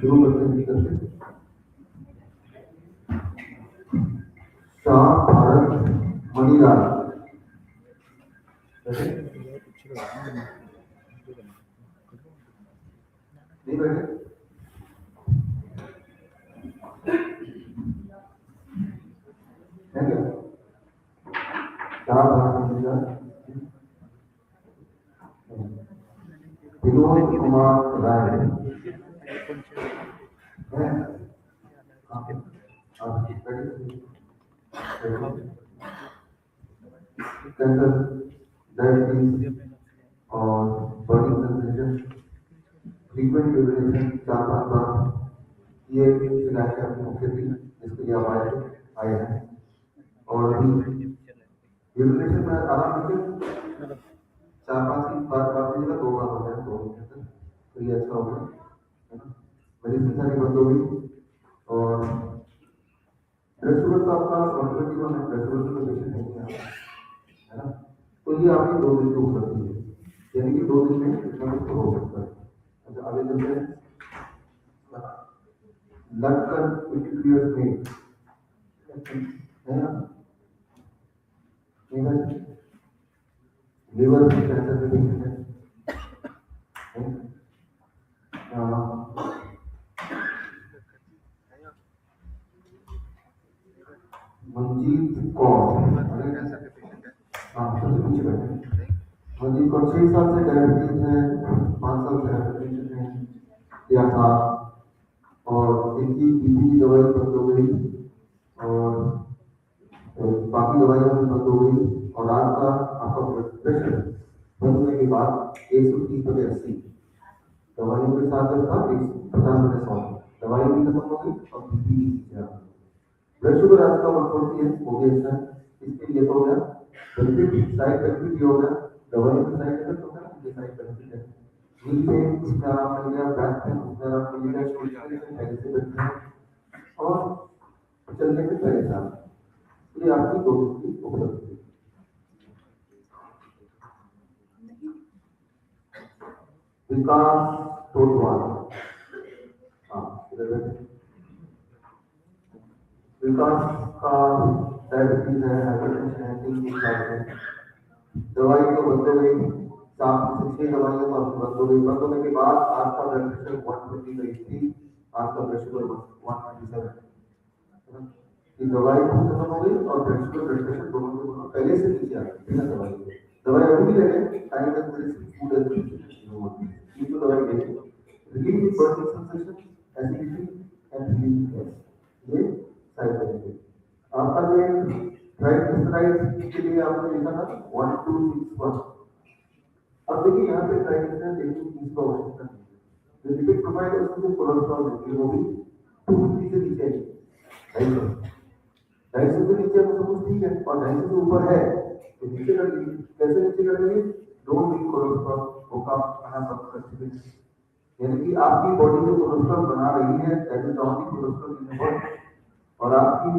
शुरू करते हैं करते शाह भारत मणिलाल नहीं बैठे है क्या शाह भारत मणिलाल विनोद कुमार राय है कैंसर डायबिटीज और बर्निंग सेंसेशन फ्रीक्वेंट यूरिनेशन 4-5 बार ये शिकायतें आपकी मुख्य थी जिसके लिए आप आए हैं और अभी यूरिनेशन में आराम से 4-5 की बार दीजिएगा 2 बार हो गया 2 तो ये अच्छा हो गया मेडिसिन सारी बंद हो गई और ब्लड शुगर तो आपका 121 है ब्लड शुगर तो पेशेंट नहीं है ना तो ये आपकी 2 दिन की उपलब्धि है यानी कि 2 दिन में इतना कुछ हो सकता है अच्छा आगे चलते हैं लटकन 52 इयर्स में है ना लिवर कैंसर के पेशेंट है मंजीत कौर सबसे पीछे बैठे मंजीत कौर 6 साल से डायबिटीज है 5 साल से हाइपरटेंशन है या था और इनकी बीपी की दवाई बंद हो गई और बाकी दवाइयां भी बंद हो गई और आपका आपका ब्लड प्रेशर बंद होने के बाद 130/80 दवाइयों के साथ जब था 150/100 दवाई भी खत्म हो गई और बीपी ब्लड शुगर आपका 140 है वो भी अच्छा है इसके लिए तो हो गया बेनिफिट साइड बेनिफिट भी हो गया दवाइयों के साइड इफेक्ट होगा ना ये साइड बेनिफिट है नी पेन उसमें आराम मिल गया बैक पेन उसमें आराम मिल गया शोल्डर में पहले से बेहतर है और चलने में परेशान ये आपकी 2 दिन की उपलब्धि विकास टोटवाल हाँ विकास का डायबिटीज है हाइपरटेंशन है 3 साल से दवाई तो बंद हो गई 7 से 6 दवाइयां तो आपकी बंद हो गई बंद होने के बाद आपका ब्लड प्रेशर 120 गई थी आपका ब्लड शुगर 127 ये दवाई भी खत्म हो गई और ब्लड शुगर ब्लड प्रेशर दोनों के दोनों पहले से नीचे आ गए बिना दवाई के दवाई अभी भी ले लें टाइम तक मेडिसिन फूड ये तो दवाई ले relief burning sensation acidity and relief ये साइड बेनिफिट आपका जो ट्राइग्लिसराइड्स के लिए आपने लिखा था 1261 अब देखिए यहाँ पे ट्राइग्लिसराइड देखने की चीज का आवश्यकता नहीं है जो लिपिड प्रोफाइल है उसमें कोलेस्ट्रॉल देखिए वो भी 250 से नीचे है 250 से नीचे तो कुछ ठीक है और 250 से ऊपर है तो नीचे कर लीजिए कैसे नीचे कर लेंगे डोंट मीट कोलेस्ट्रॉल वो काम खाना बंद कर दीजिए यानी कि आपकी बॉडी जो कोलेस्ट्रॉल बना रही है that is only cholesterol in the body और आपकी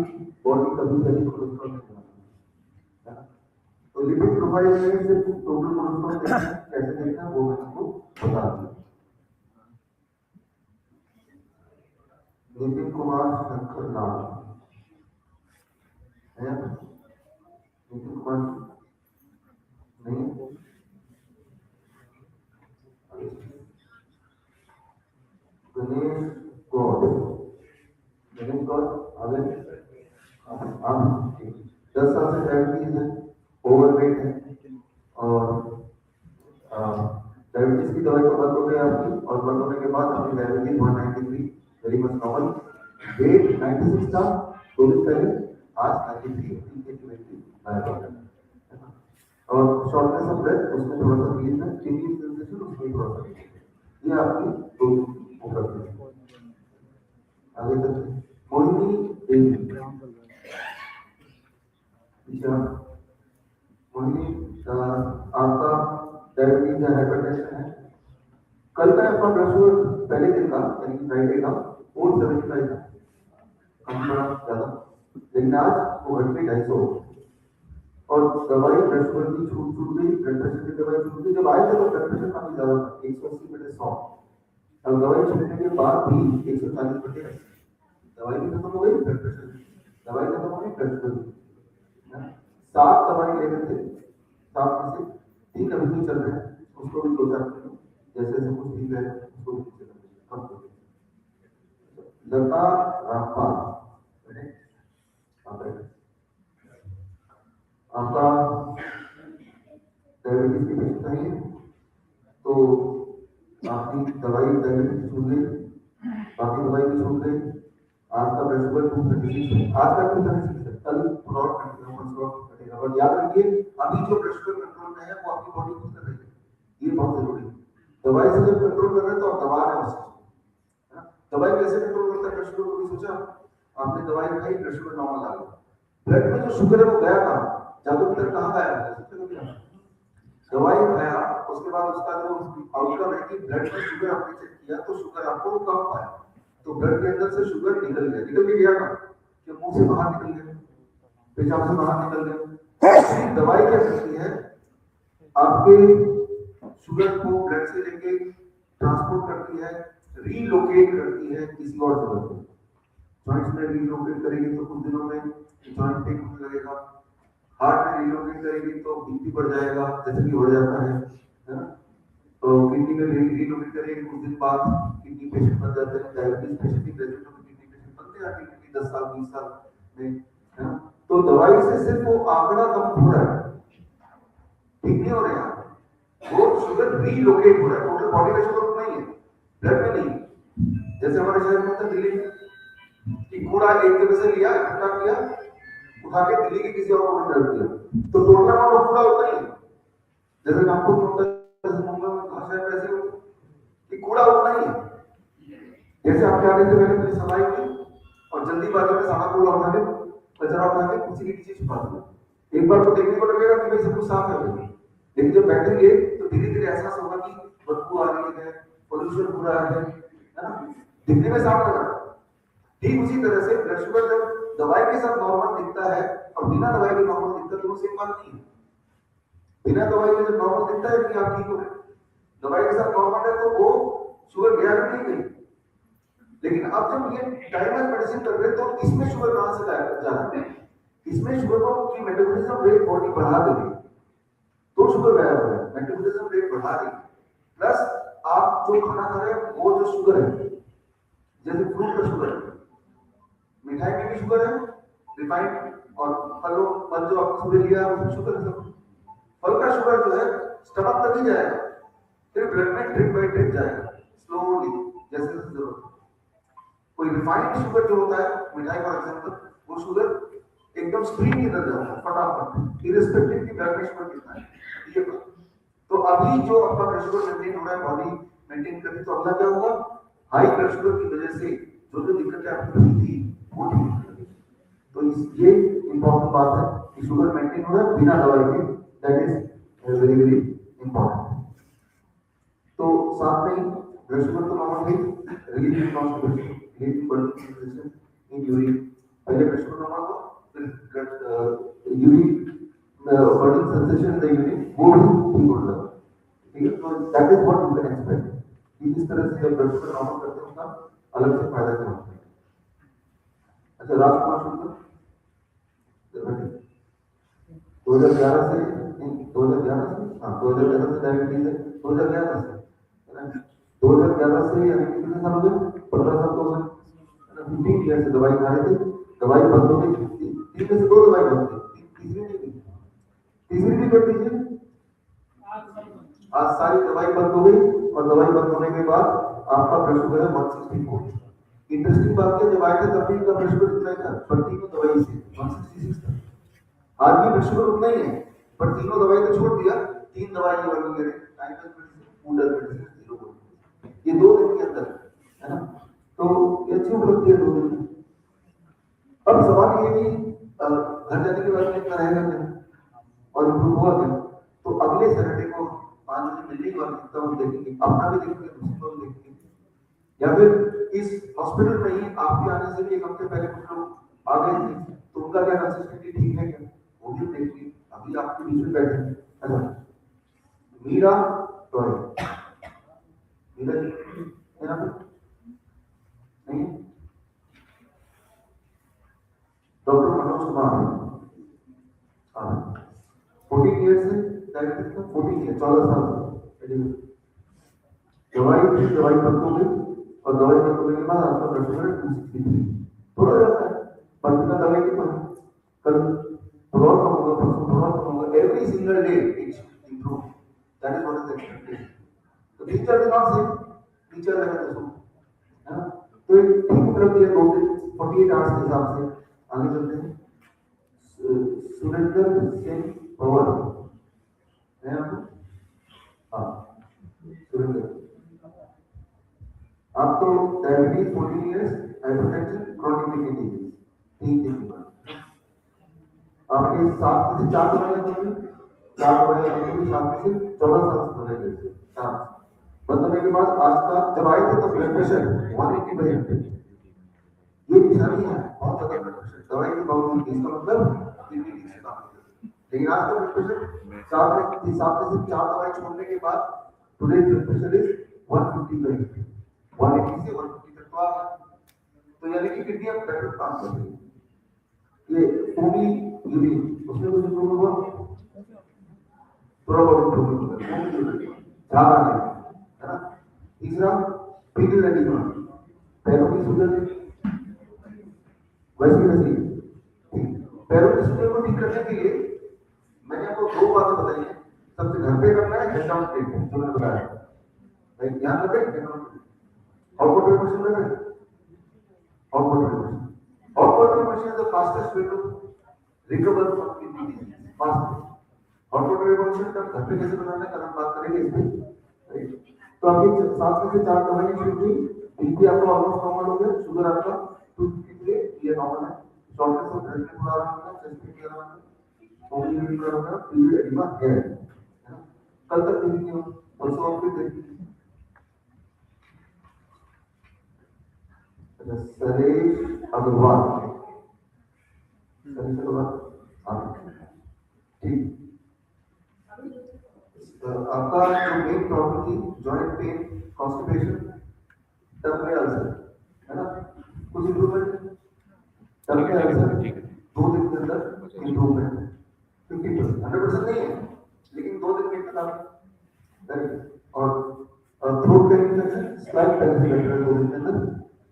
बॉडी कभी कभी कोलेस्ट्रॉल नहीं बनाती तो लिपिड प्रोफाइल में से टोटल कोलेस्ट्रॉल कैसे देखना वो मैं आपको बता दूं नितिन कुमार शंकर लाल है नितिन कुमार नहीं गणेश गौर आगे आप 10 साल से डायबिटीज है ओवरवेट है और डायबिटीज की दवाई तो बंद हो गई आपकी और बंद होने के बाद आपकी diabetes 193 very much normal weight 96 था 2 दिन पहले आज 93 और शॉर्टनेस ऑफ ब्रेथ उसमें थोड़ा सा रिलीफ है टिंगलिंग सेंसेशन उसमें थोड़ा सा ये आपकी 2 दिन उपलब्ध है आगे चलते मोहिनी देवी मोहिनी आपका डायबिटीज है हाइपरटेंशन है कल का आपका ब्लड शुगर पहले दिन का यानी कि फ्राइडे का 475 था कम थोड़ा ज्यादा लेकिन आज वो घट के 250 हो और दवाई ब्लड शुगर की छूट गई ब्लड प्रेशर की दवाई छूट गई जब आए थे तो ब्लड प्रेशर काफी ज्यादा था 180/100 अब दवाई छूटने के बाद भी 140/80, दवाई भी खत्म हो गई, ब्लड प्रेशर, दवाई खत्म हो गई, ब्लड प्रेशर, 7 दवाई ले रहे थे, 7 में से 3 अभी भी चल रहे हैं, उसको भी 2-4 दिन जैसे जैसे कुछ ठीक है उसको भी ठीक कम कर देंगे। लता रामपाल, आपका डायबिटीज की पेशेंट नहीं है, तो आपकी दवाई डायबिटीज छूट गई, बाकी दवाई भी छूट गई। आज का ब्लड शुगर 236 है, आज का 236 है, कल प्लॉट कटेगा, परसों कटेगा। और याद रखिए अभी जो ब्लड शुगर कंट्रोल में है वो आपकी बॉडी खुद कर रही है, ये बहुत जरूरी है। दवाई से जब कंट्रोल कर रहे हैं तो आप दबा रहे हैं उसको, है ना। दवाई कैसे कंट्रोल करता है ब्लड शुगर को, सोचा आपने दवाई खाई, ब्लड शुगर नॉर्मल आ गया, ब्लड में जो शुगर है वो गया कहाँ, जादू भीतर कहाँ गया, दवाई खाया, उसके बाद उसका जो आउटकम है कि ब्लड में शुगर आपने चेक किया तो शुगर आपको कम पाया, तो ब्लड के अंदर से शुगर निकल गया ना, कि मुंह से बाहर निकल गया, पेशाब से बाहर निकल गया। दवाई क्या करती है, आपके शुगर को ब्लड से लेके ट्रांसपोर्ट करती है, रीलोकेट करती है किसी और जगह पे, जॉइंट्स में रीलोकेट करेगी तो कुछ दिनों में जॉइंट पेन होने लगेगा, हार्ट में रीलोकेट करेगी तो बीपी बढ़ जाएगा, जैसे कि बढ़ जाता है ना। तो किडनी में रीलोकेट करेगी, कुछ दिन बाद किडनी पेशेंट बन जाते हैं, डायबिटीज पेशेंट की ग्रेजुएट होकर किडनी पेशेंट बनते हैं किडनी 10 साल 20 साल में, है ना। तो दवाई से सिर्फ वो आंकड़ा कम हो रहा है, ठीक नहीं हो रहा है, वो शुगर रीलोकेट हो रहा है, टोटल बॉडी का शुगर नहीं है, ब्लड में नहीं। जैसे हमारे शहर में होता है दिल्ली में कि कूड़ा एक जगह से लिया, इकट्ठा किया, उठा के दिल्ली के किसी और को डाल दिया, तो टोटल अमाउंट ऑफ कूड़ा उतना ही है। जैसे नागपुर में होता है, जैसे मुंबई में भाषा है, वैसे होता है कि कूड़ा उतना ही है। जैसे आपके आने से पहले पुलिस सफाई की और जल्दीबाजी में सारा कूड़ा उठा के, कचरा उठा के कुर्सी के नीचे छुपा दिया, एक बार तो देखने को लगेगा कि भाई सब कुछ साफ है, लेकिन जब बैठेंगे तो धीरे धीरे एहसास होगा कि बदबू आ रही है, पोल्यूशन हो रहा है ना, दिखने में साफ लग रहा है। ठीक उसी तरह से ब्लड शुगर जब दवाई के साथ नॉर्मल दिखता है और बिना दवाई के नॉर्मल दिखता है, तो सेम बात नहीं है। बिना दवाई के जब नॉर्मल दिखता है कि आप ठीक हो रहे, दवाई के साथ नॉर्मल है तो वो शुगर गया नहीं गई, लेकिन अब जब ये टाइमर मेडिसिन कर रहे हैं तो इसमें शुगर कहां से जा रहा है, इसमें शुगर की मेटाबॉलिज्म रेट बॉडी बढ़ा देगी, तो शुगर गायब हो रहा है, मेटाबॉलिज्म रेट बढ़ा रही है। प्लस आप जो खाना खा रहे हैं वो जो शुगर है, जैसे फ्रूट का शुगर है, मिठाई में भी शुगर है, रिफाइंड और फलों फल जो आपने सुबह लिया उसमें शुगर है, फल का शुगर जो है स्टमक तक ही जाएगा, फिर ब्लड में ड्रिप बाय ड्रिप जाएगा स्लोली, जैसे जैसे जरूरत। कोई रिफाइंड शुगर जो होता है मिठाई फॉर एग्जांपल, वो शुगर एकदम स्ट्रीम की तरह जाता है फटाफट, इरिस्पेक्टिव की ब्लड में शुगर कितना है, ये बात। तो अभी जो आपका ब्लड शुगर मेंटेन हो रहा है, बॉडी मेंटेन करती, तो अगला क्या होगा, हाई ब्लड शुगर की वजह से जो जो दिक्कतें आपकी थी वो ठीक होगी। तो ये इंपॉर्टेंट बात है कि शुगर मेंटेन हो रहा है बिना दवाई के, that is very very important. तो साथ में ब्लड शुगर तो नॉर्मल है, रिलीफ इन यूरिन, पहले ब्लड शुगर नॉर्मल हो, फिर urine burning sensation in the urine वो भी ठीक हो जाता है, ठीक है। तो that is what you can expect कि इस तरह से ब्लड शुगर नॉर्मल करते हैं उसका अलग से फायदा क्या होता है। अच्छा, राजकुमार शुक्ल 2011 से 2011 से, हाँ 2011 से डायबिटीज है, 2011 से, है ना, 2011 से यानी कितने साल हो गए, 15 साल तो हो गए, 15 ईयर से दवाई खा रहे थे, दवाई बंद हो गई, 3 में से 2 दवाई बंद हो गई, तीसरी नहीं गई, तीसरी भी कर दीजिए। आज सारी दवाई बंद हो गई और दवाई बंद होने के बाद आपका ब्लड शुगर है 164। इंटरेस्टिंग बात क्या, जब आए थे तब भी का ब्लड शुगर इतना ही था, पर तीनों दवाई से 166 था। आज भी ब्लड शुगर उतना ही है, पर तीनों दवाई तो छोड़ दिया, 3 दवाई ये वाली ले रहे, timeless medicine, food medicine, zero बोल, ये 2 दिन के अंदर, है ना। तो ये अच्छी उपलब्धि है 2 दिन में। अब सवाल ये कि घर जाने के बाद में इतना रहेगा क्या और इम्प्रूव हुआ क्या, तो अगले सैटरडे को 5 बजे मिलने के बाद हम देखेंगे, अपना भी देखेंगे, दूसरे को भी देखेंगे, या फिर इस हॉस्पिटल में ही आपके आने से भी 1 हफ्ते पहले कुछ लोग आ गए थे, तो उनका क्या कंसिस्टेंटली ठीक है क्या, वो भी देखिए। अभी आपके बीच में बैठे हैं, है ना, मीरा टॉय, मीरा जी, है ना, 14 साल दवाई बंद हो गई और दवाई बंद होने के बाद आपका ब्लड शुगर 263 थोड़ा जाता है पर दवाई की कल थोड़ा कम होगा परसों थोड़ा कम होगा every single day it's improve that is what is expected तो teacher is not same teacher लगा तो है ना तो एक ठीक उपलब्धि है 2 दिन 48 आवर्स के हिसाब से आगे चलते हैं सुरेंद्र सिंह पवार है आपको हाँ सुरेंद्र आप तो diabetes 14 years hypertension chronic kidney disease 3 दिन के बाद आपके 7 में से 4 दवाइयां दी 4 दवाइयां दी 7 में से 14 साल से दवाई दी थी 4 बंद होने के बाद आज का जब आए थे तो ब्लड प्रेशर 180/100 ये निशानी है बहुत ज्यादा ब्लड प्रेशर दवाई के बावजूद इसका मतलब किडनी ठीक से काम लेकिन आज का ब्लड प्रेशर 4 में से 4 दवाई छोड़ने के बाद टुडे ब्लड प्रेशर इज 150/180 180 से 150 तक तो आ गया तो यानी कि किडनी अब बेटर काम कर रही है ये ओबी यूरिन उसमें कुछ इम्प्रूव हुआ थोड़ा बहुत इम्प्रूव हुआ ज्यादा नहीं है ना तीसरा पीरियड एडिमा पैरों की सूजन वैसी पैरों की सूजन को ठीक करने के लिए मैंने आपको 2 बातें बताई है सबसे घर पे करना है हेड डाउन ट्रीटमेंट जो मैंने बताया भाई ध्यान रखें हेड डाउन आउटपुट मशीन में output machine is the fastest way to recover from kidney disease fast output machine का घर पे कैसे बनाना है कल हम बात करेंगे इसमें तो अभी 7 में से 4 दवाइयां शुरू हुई बीपी आपका ऑलमोस्ट नॉर्मल हो गया शुगर आपका 253 ये नॉर्मल है शॉर्टनेस ऑफ ब्रेथ में थोड़ा आराम है चेस्ट में आराम है ओपी में थोड़ा आराम है पीरियड एडिमा है ना कल तक नहीं हो परसों आप फिर देखिए सरेश अग्रवाल ठीक आपका जो मेन प्रॉब्लम थी joint pain constipation terminal ulcer है ना कुछ इंप्रूवमेंट टर्मिनल अल्सर 2 दिन के अंदर इंप्रूवमेंट 50% 100% नहीं है लेकिन 2 दिन के अंदर और throat pain infection slight pain 2 दिन के अंदर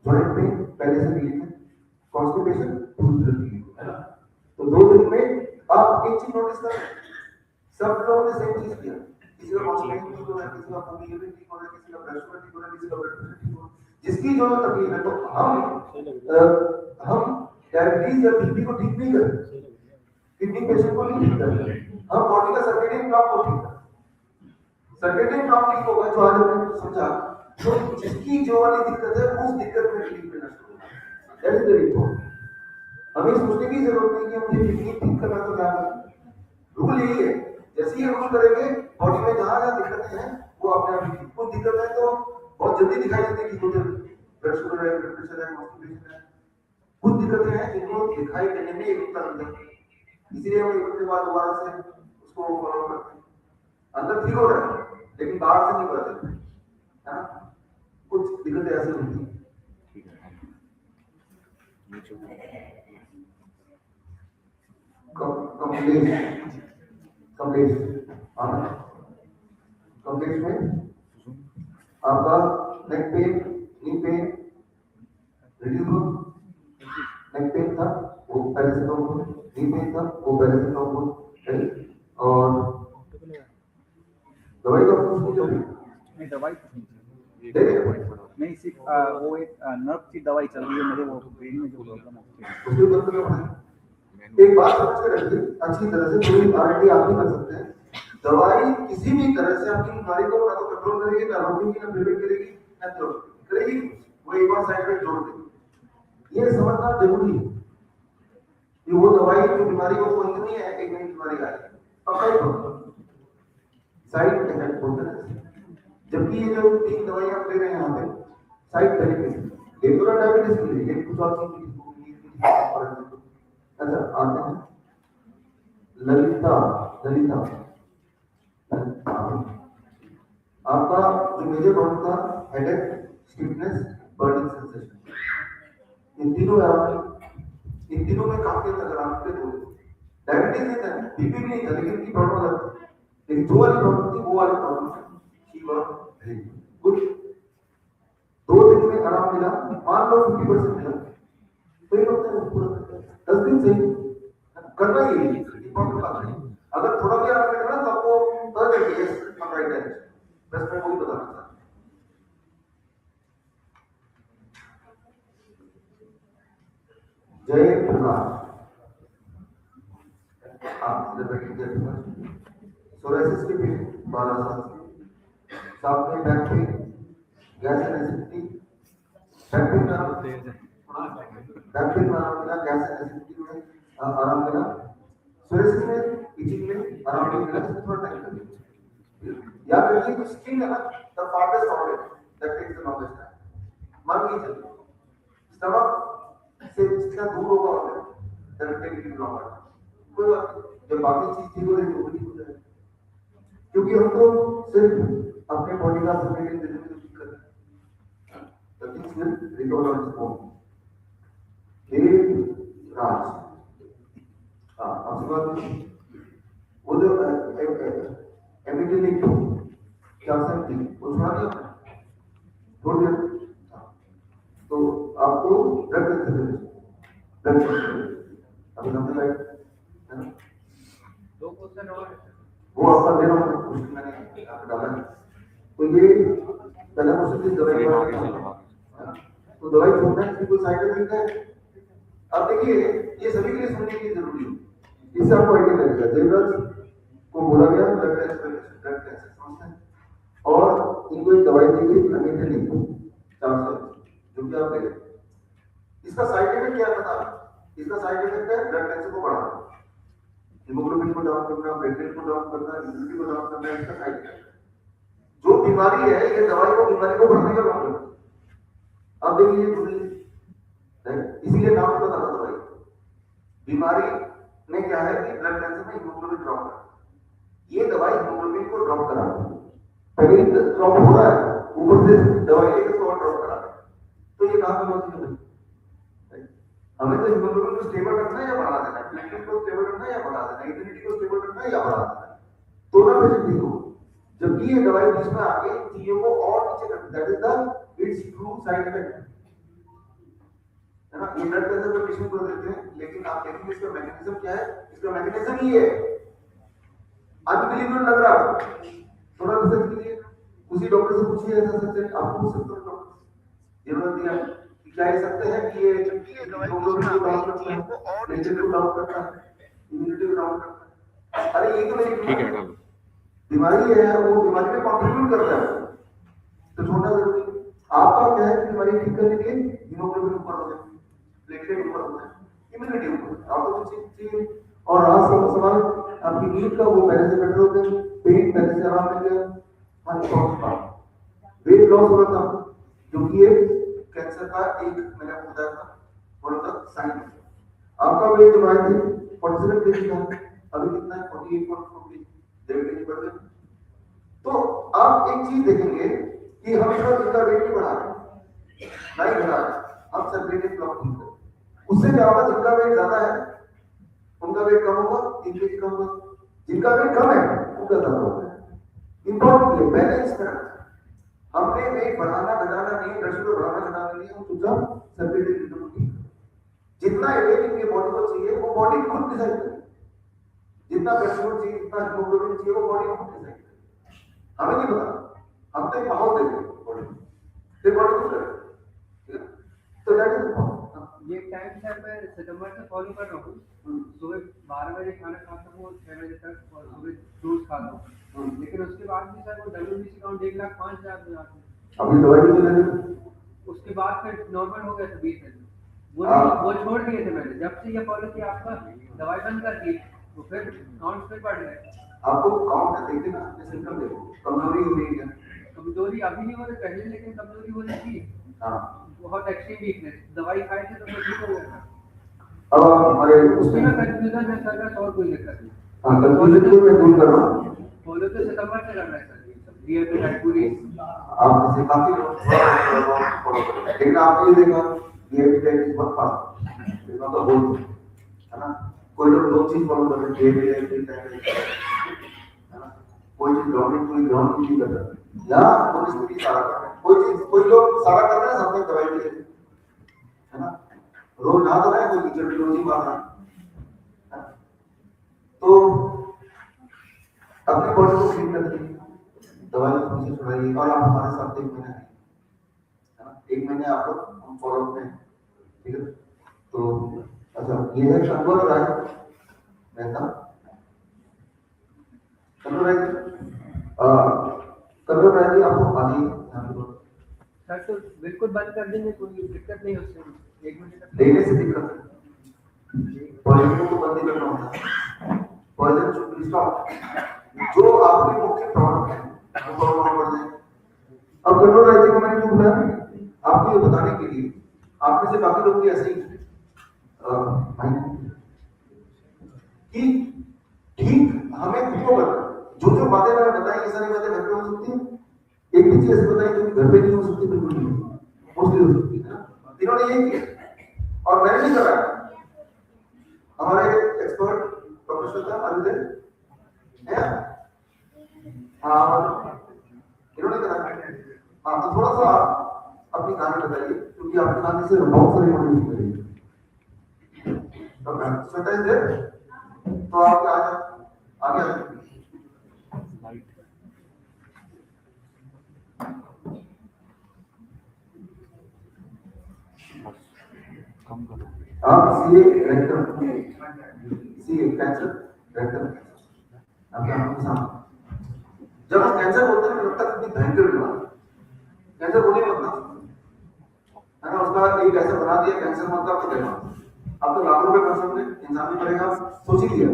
जॉइंट पेन पहले से रिलीफ है कॉन्स्टिपेशन 2 दिन रिलीफ है ना तो 2 दिन में आप एक चीज नोटिस करें सब लोगों ने सेम चीज किया किसी का कॉन्स्टिपेशन ठीक हो रहा है किसी का ओबी यूरिन ठीक हो रहा है किसी का ब्लड शुगर ठीक हो रहा है किसी का ब्लड प्रेशर ठीक हो रहा है जिसकी जो तकलीफ है तो हम डायबिटीज या बीपी को ठीक नहीं करते किडनी पेशेंट को नहीं ठीक करते हम बॉडी का सर्केडियन क्लॉक को ठीक करते सर्केडियन क्लॉक ठीक होगा जो आज हमने समझा तो जिसकी जो वाली दिक्कत है उस दिक्कत में रिलीफ मिलना शुरू होगा दैट इज वेरी इंपॉर्टेंट हमें सोचने की जरूरत नहीं कि मुझे किडनी ठीक करना तो क्या करना रूल यही है जैसे ही रूल करेंगे बॉडी में जहां जहां दिक्कतें हैं वो अपने आप ठीक कुछ दिक्कत है तो बहुत जल्दी दिखाई देती है कि मुझे ब्लड शुगर है ब्लड प्रेशर है कॉन्स्टिपेशन है कुछ दिक्कतें हैं जिनको दिखाई देने में एक हफ्ता लगता है इसलिए हम 1 हफ्ते बाद दोबारा से उसको फॉलो करते हैं अंदर ठीक हो रहा है लेकिन बाहर से नहीं हो रहा है ना कुछ दिक्कतें ऐसी होती हैं कमलेश में आपका neck pain knee pain reduce हो नेक पेन था वो पहले से कम हो नी पेन था वो पहले से कम हो और दवाई का नहीं दवाई नहीं सिर्फ वो एक नर्व की दवाई चल रही है मेरे वो ब्रेन में जो प्रॉब्लम है एक बात समझ के रखिए अच्छी तरह से पूरी आरटी आप ही कर सकते हैं दवाई किसी भी तरह से आपकी बीमारी को ना तो कंट्रोल करेगी ना रोकेगी ना प्रिवेंट करेगी ना क्योर करेगी वो एक बार साइड में जोड़ देगी ये समझना जरूरी है कि वो दवाई जो बीमारी को कोई नहीं है एक नई बीमारी आ रही है पक्का साइड इफेक्ट बोलते हैं जबकि ये जो 3 दवाई आप ले रहे हैं यहाँ पे साइड बेनिफिट एक तो डायबिटीज के लिए एक कुछ और चीज अच्छा आते हैं ललिता आपका जो मेजर प्रॉब्लम था headache stiffness burning sensation in तीनों में काफी अंतर आपके दो डायबिटीज नहीं था बीपी भी नहीं था लेकिन की प्रॉब्लम अलग लेकिन जो वाली प्रॉब्लम थी वो वाली प्रॉब्लम है ठीक और गुड। 2 दिन में आराम मिला, मान लो 50% मिला, तो ये होता है पूरा 10 दिन से करना ही है, इंपॉर्टेंट बात है। अगर थोड़ा भी आराम मिलेगा ना तो आपको पता चलेगा यस हम राइट है, बस मैं वही बताना चाहता हूँ। जय प्रकाश आप इधर बैठिए। जय प्रकाश सोराइसिस के पेशेंट 12 साल से, साथ में back pain, gas acidity, back pain में आराम मिला, गैस एसिडिटी में आराम मिला, सोराइसिस में इचिंग में आराम नहीं मिला, इसमें थोड़ा टाइम लगेगा। या फिर ये कुछ स्किन है ना, the farthest problem that takes the longest time. मान लीजिए स्टमक से जितना दूर होगा organ that take it longer, कोई बात नहीं, जब बाकी चीज ठीक हो रही तो ठीक हो जाएगा, क्योंकि हमको सिर्फ अपने बॉडी का सर्कुलेशन देने की ठीक करना है। तो things will recover on its own. Raj आपसे बात वो जो एमिटिलिक क्या सकती वो सुना दिया छोड़ दिया, तो आपको ब्लड प्रेशर अभी नंबर लाइट है ना, 2 क्वेश्चन और वो आपका दे रहा हूँ, उसमें मैंने डाला है। तो ये पहला क्वेश्चन दवाई, तो दवाई छोड़ना है, कोई साइड इफेक्ट है? अब देखिए ये सभी के लिए सुनने की जरूरी है, इससे आपको आइडिया लगेगा। देवराज को बोला गया ब्लड कैंसर समझते हैं, और इनको एक दवाई दी गई एमिटिलिक 400, जो कि आप देखें। इसका साइड इफेक्ट क्या पता है? इसका साइड इफेक्ट है ब्लड कैंसर को बढ़ाना, हीमोग्लोबिन को डाउन करना, प्लेटलेट को डाउन करना, इम्यूनिटी को डाउन करना, इसका साइड इफेक्ट है। जो बीमारी है ये दवाई को बीमारी को बढ़ाने का काम करती है। अब देखिए इसीलिए नाम पता था दवाई, बीमारी में क्या है कि ब्लड कैंसर में हीमोग्लोबिन ड्रॉप करना, ये दवाई हीमोग्लोबिन को ड्रॉप करा, पहले ड्रॉप हो रहा है, ऊपर से दवाई लेकर तो ड्रॉप करा, तो ये कहां पर होती है? हमें तो हीमोग्लोबिन को स्टेबल रखना है या बढ़ा देना है, प्लेटलेट को स्टेबल रखना है या बढ़ा देना है, इम्यूनिटी को स्टेबल रखना है या बढ़ा देना है, तो ना फिर ठीक हो। जबकि ये दवाई बीच में आके चीजों को और नीचे कर, that is the it's true side effect है ना। ये ब्लड कैंसर के पेशेंट को देते हैं, लेकिन आप देखेंगे इसका मैकेनिज्म क्या है, इसका मैकेनिज्म ये है, अनबिलीवेबल लग रहा है, थोड़ा रिसर्च कीजिए, उसी डॉक्टर से पूछिए, ऐसा सच आपको पूछ सकते हो डॉक्टर जरूरत दिया कि क्या ये सकते हैं कि ये हीमोग्लोबिन को डाउन करता है, प्लेटलेट को डाउन करता है, इम्यूनिटी को डाउन करता है। अरे ये तो मेरी ठीक है बीमारी है, वो बीमारी में कंट्रीब्यूट करता है, तो छोड़ना जरूरी है। आपका क्या है कि बीमारी ठीक करने के लिए हीमोग्लोबिन ऊपर हो जाए, प्लेटलेट ऊपर हो जाए, इम्यूनिटी ऊपर, आपको कुछ चाहिए। और आज सवाल आपकी नींद का वो पहले से बेटर हो गया, पेट पहले से आराम मिल गया, वेट लॉस हो रहा था, जो कि एक कैंसर का एक मैंने आपको बताया था वन ऑफ द साइन है। आपका वेट जो आया थे 47 केजी था, अभी कितना है 48.40, 1.5 केजी बढ़ गया। तो आप एक चीज देखेंगे कि हम सब इनका वेट नहीं बढ़ा रहे, नहीं बढ़ा रहे, हम सर्कुलेटिंग ब्लॉक ठीक है, उससे क्या होगा, जिनका वेट ज्यादा है उनका वेट कम होगा, 3 केजी कम होगा, जिनका वेट कम है उनका ज्यादा होगा। इंपॉर्टेंट है बैलेंस करना, हमने वेट बढ़ाना घटाना नहीं, प्रेशर को बढ़ाना घटाना नहीं, हम चुपचाप सर्कुलेटिंग रिदम को ठीक, जितना वेट इनके बॉडी को चाहिए वो बॉडी खुद डिसाइड करे, जितना प्रेशर को चाहिए, जितना हीमोग्लोबिन चाहिए वो बॉडी खुद डिसाइड करे, हमें नहीं पता, हम तो माहौल देंगे बॉडी को, फिर बॉडी खुद करे, ठीक है। तो दैट इज इम्पोर्टेंट। ये टाइम सर मैं सितंबर से फॉलो कर रहा हूँ, सुबह 12 बजे खाना खाता हूँ, 6 बजे तक, और सुबह फ्रूट्स खाता हूँ, लेकिन उसके बाद भी सर वो WBC काउंट 1,05,000 में आते हैं। अभी दवाई भी ले रहे, उसके बाद फिर नॉर्मल हो गया था 20 दिन, वो छोड़ दिए थे मैंने, जब से ये फॉलो किया आपका दवाई बंद कर दी, तो फिर काउंट फिर बढ़ गए। आपको काउंट देखते ना, सिम्टम देखो, कमजोरी हो रही है, कमजोरी अभी नहीं हो रही पहले, लेकिन कमजोरी हो रही थी, बहुत एक्सट्रीम वीकनेस, दवाई खाए थे तो ठीक हो गया था। अब हमारे उसमें ना कंफ्यूजन है सर, का और कोई दिक्कत नहीं। हां, कंफ्यूजन को मैं दूर कर रहा हूं, फॉलो तो सितंबर से करना है सर, ये तो पूरी आप जैसे काफी लोग फॉलो कर रहे हैं, लेकिन आपने ये देखा ये भी बहुत फास्ट इसका तो बोल है ना, कोई लोग दो चीज फॉलो कर रहे हैं, ये है ना, कोई चीज ग्राउंड की कर रहा है, या पुलिस भी सारा कर रहा है, कोई चीज कोई लोग सारा कर रहे हैं, सामने दवाई भी ले, है ना, रोज नहा तो रहे, कोई कीचड़ रोज ही मार रहा है। तो अपनी बॉडी को क्लीन रखिए, दवाई से छुड़ाइए, और आप हमारे साथ 1 महीना है ना, 1 महीने आप लोग हम फॉलो में, ठीक है। तो अच्छा, ये है कंट्रोल राय मेहता, कंट्रोल राय जी आपको आगे सर तो बिल्कुल बंद कर देंगे, कोई दिक्कत नहीं उससे, 1 महीने तक लेने से दिक्कत है, पॉइजन को बंद करना होता है, पॉइजन शुड बी स्टॉप, जो आपकी मुख्य प्रॉब्लम है वो प्रॉब्लम बढ़ जाए। अब कंट्रोल राय जी को मैंने क्यों बुलाया, आपको ये बताने के लिए, आप में से काफी लोग भी ऐसे ही कि ठीक हमें खुद को करना, जो बातें मैंने बताई ये सारी बातें घर पे हो सकती हैं, एक भी चीज ऐसी बताई जो घर पे नहीं हो सकती, बिल्कुल नहीं मोस्टली हो सकती है ना, इन्होंने ये किया और मैंने नहीं कराया, हमारे एक्सपर्ट प्रोफेसर था अनिल है, हाँ इन्होंने कराया। हाँ तो थोड़ा सा अपनी कहानी बताइए, क्योंकि आपकी कहानी से बहुत सारी मोटिवेशन मिलेगी। श्वेता इज देयर, तो आप आगे आप CA director, CA cancer director, आपके आंखों के सामने जब हम कैंसर बोलते हैं लगता है कितनी भयंकर बीमारी, कैंसर बोले मतलब है ना, उसका एक ऐसा बना दिया कैंसर मतलब तो देखा, अब तो लाखों रुपए खर्च होंगे, इंसान भी करेगा, सोच ही लिया।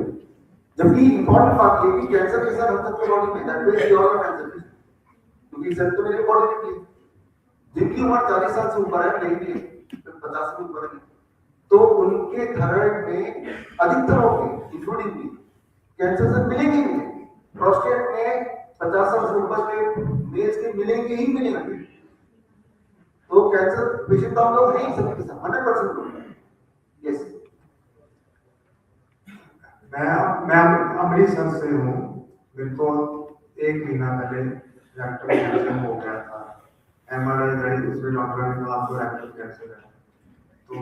जबकि इंपॉर्टेंट बात ये कि कैंसर के साथ हम सबके बॉडी में that way the organ cancer, क्योंकि सेल तो मेरे बॉडी में निकली, जिनकी उम्र 40 साल से ऊपर है, नहीं भी 50 से ऊपर है, तो उनके थायराइड में अधिकतर होंगे इंक्लूडिंग भी कैंसर से मिलेंगे ही, प्रोस्टेट में 50 साल से ऊपर के मेल्स के मिलेंगे ही मिलेंगे, तो कैंसर पेशेंट हम लोग नहीं सकते 100% लोग। यस, मैं अमृतसर से हूँ, मेरे को 1 महीना पहले रेक्टल कैंसर हो गया था, MRI कराई, उसमें डॉक्टर ने कहा आपको रेक्टल कैंसर है, तो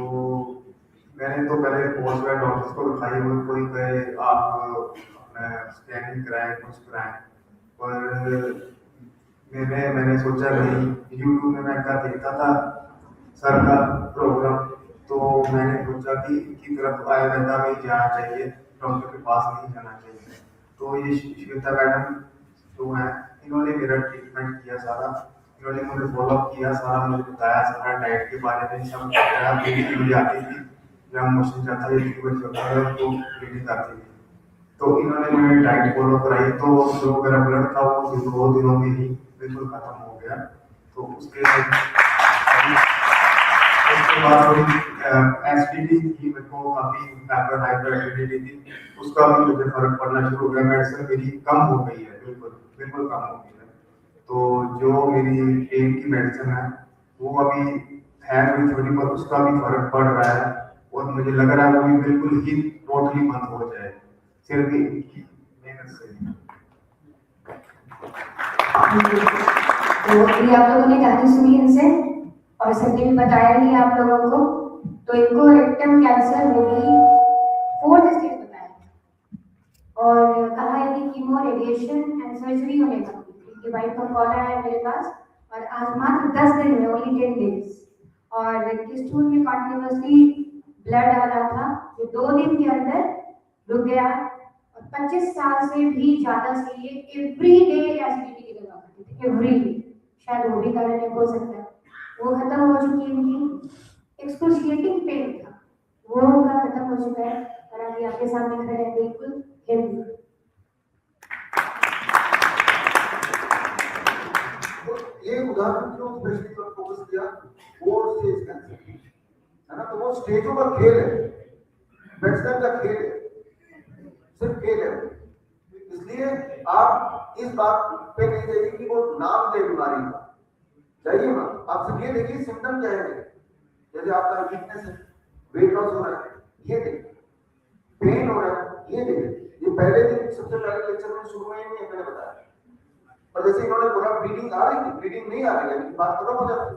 मैंने तो पहले पोस्ट ग्रेड डॉक्टर्स को दिखाई, वो कोई कहे आप अपना स्कैनिंग कराएं, कुछ कराएं, पर मैंने सोचा नहीं, यूट्यूब में मैं क्या देखता था सर का प्रोग्राम, तो मैंने सोचा कि इनकी तरफ आयुर्वेदा में जाना चाहिए, डॉक्टर के पास नहीं जाना चाहिए। तो ये श्वेता मैडम जो है, इन्होंने मेरा ट्रीटमेंट किया सारा, इन्होंने मुझे फॉलोअप किया सारा, मुझे बताया सारा डाइट के बारे में, सब बताया, मेरी मुझे आती थी, जब मोशन जाता है तो ब्लीडिंग आती थी, तो इन्होंने मुझे डाइट फॉलो कराई, तो जो मेरा ब्लड था वो 2 दिनों में ही बिल्कुल खत्म हो गया। तो उसके बाद थोड़ी एसिडिटी थी, मेरे को काफी हाइपर एसिडिटी थी, उसका भी मुझे फर्क पड़ना शुरू हो गया, मेडिसिन मेरी कम हो गई है, बिल्कुल कम हो गई है। तो जो मेरी पेन की मेडिसिन है वो अभी है थोड़ी थोड़ी, पर उसका भी फर्क पड़ रहा है, और मुझे लग रहा है वो भी बिल्कुल ही टोटली बंद हो जाए, सिर्फ इनकी मेहनत से। तो ये आप लोगों ने कहानी सुनी इनसे, और सबने भी बताया नहीं आप लोगों को, तो इनको रेक्टम कैंसर हो गई 4th स्टेज बताया, और कहा है कि कीमो, रेडिएशन एंड सर्जरी होने वाली है। इनकी वाइफ का कॉल आया है मेरे पास, और आज मात्र 10 दिन में, ओनली 10 डेज, और इनके स्टूल में कॉन्टिन्यूसली ब्लड आ रहा था, जो 2 दिन के अंदर रुक गया, और 25 साल से भी ज्यादा से ये एवरी डे एसिडिटी की दवा खाते थे, एवरी डे, शायद वो भी कारण हो सकता है, वो खत्म हो चुकी है। इनकी एक्सक्रूशिएटिंग पेन था, वो उनका खत्म हो चुका है, और अभी आपके सामने खड़े हैं बिल्कुल हेल्दी। तो ये उदाहरण क्यों स्पेशली पर फोकस किया, 4 स्टेज कैंसर है ना, तो वो स्टेजों का खेल है, मेडिसिन का खेल है, सिर्फ खेल है, इसलिए आप इस बात पे नहीं जाइए कि वो नाम दे बीमारी का, जाइए मत, आप सिर्फ ये देखिए सिम्टम क्या है, जैसे आपका वीकनेस है, वेट लॉस हो रहा है, ये देखिए, पेन हो रहा है, ये देखिए, ये पहले दिन सबसे पहले लेक्चर में शुरू में ही मैंने बताया, और जैसे इन्होंने बोला ब्लीडिंग आ रही थी, ब्लीडिंग नहीं आ रही है, इनकी बात खत्म हो जाती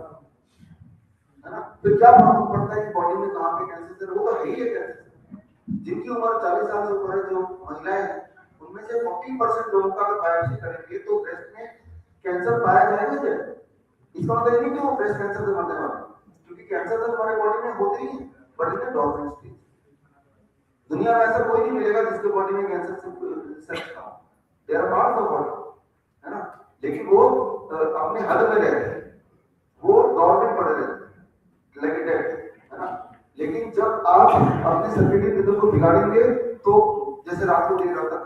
है ना। फिर क्या प्रॉब्लम पड़ता है कि बॉडी में कहाँ पे कैंसर, वो तो है ही है कैंसर। जिनकी उम्र 40 साल से ऊपर है, जो महिलाएं हैं, उनमें से 40% लोगों का अगर बायोप्सी करेंगे तो ब्रेस्ट में कैंसर पाया जाएगा। जब इसका मतलब नहीं कि वो ब्रेस्ट कैंसर से मरने वाले, क्योंकि कैंसर तो हमारे बॉडी में होते ही है, बट इन डॉर्मेंट स्टेज। दुनिया में ऐसा कोई नहीं मिलेगा जिसके बॉडी में कैंसर से सेक्स ना हो, there are part of body, है ना। लेकिन वो अपने हद में रहते हैं, वो डॉर्मेंट पड़े रहते हैं, लाइक डेड, है ना। लेकिन जब आप अपने सर्केडियन रिदम को बिगाड़ेंगे तो जैसे रात को देर रात तक,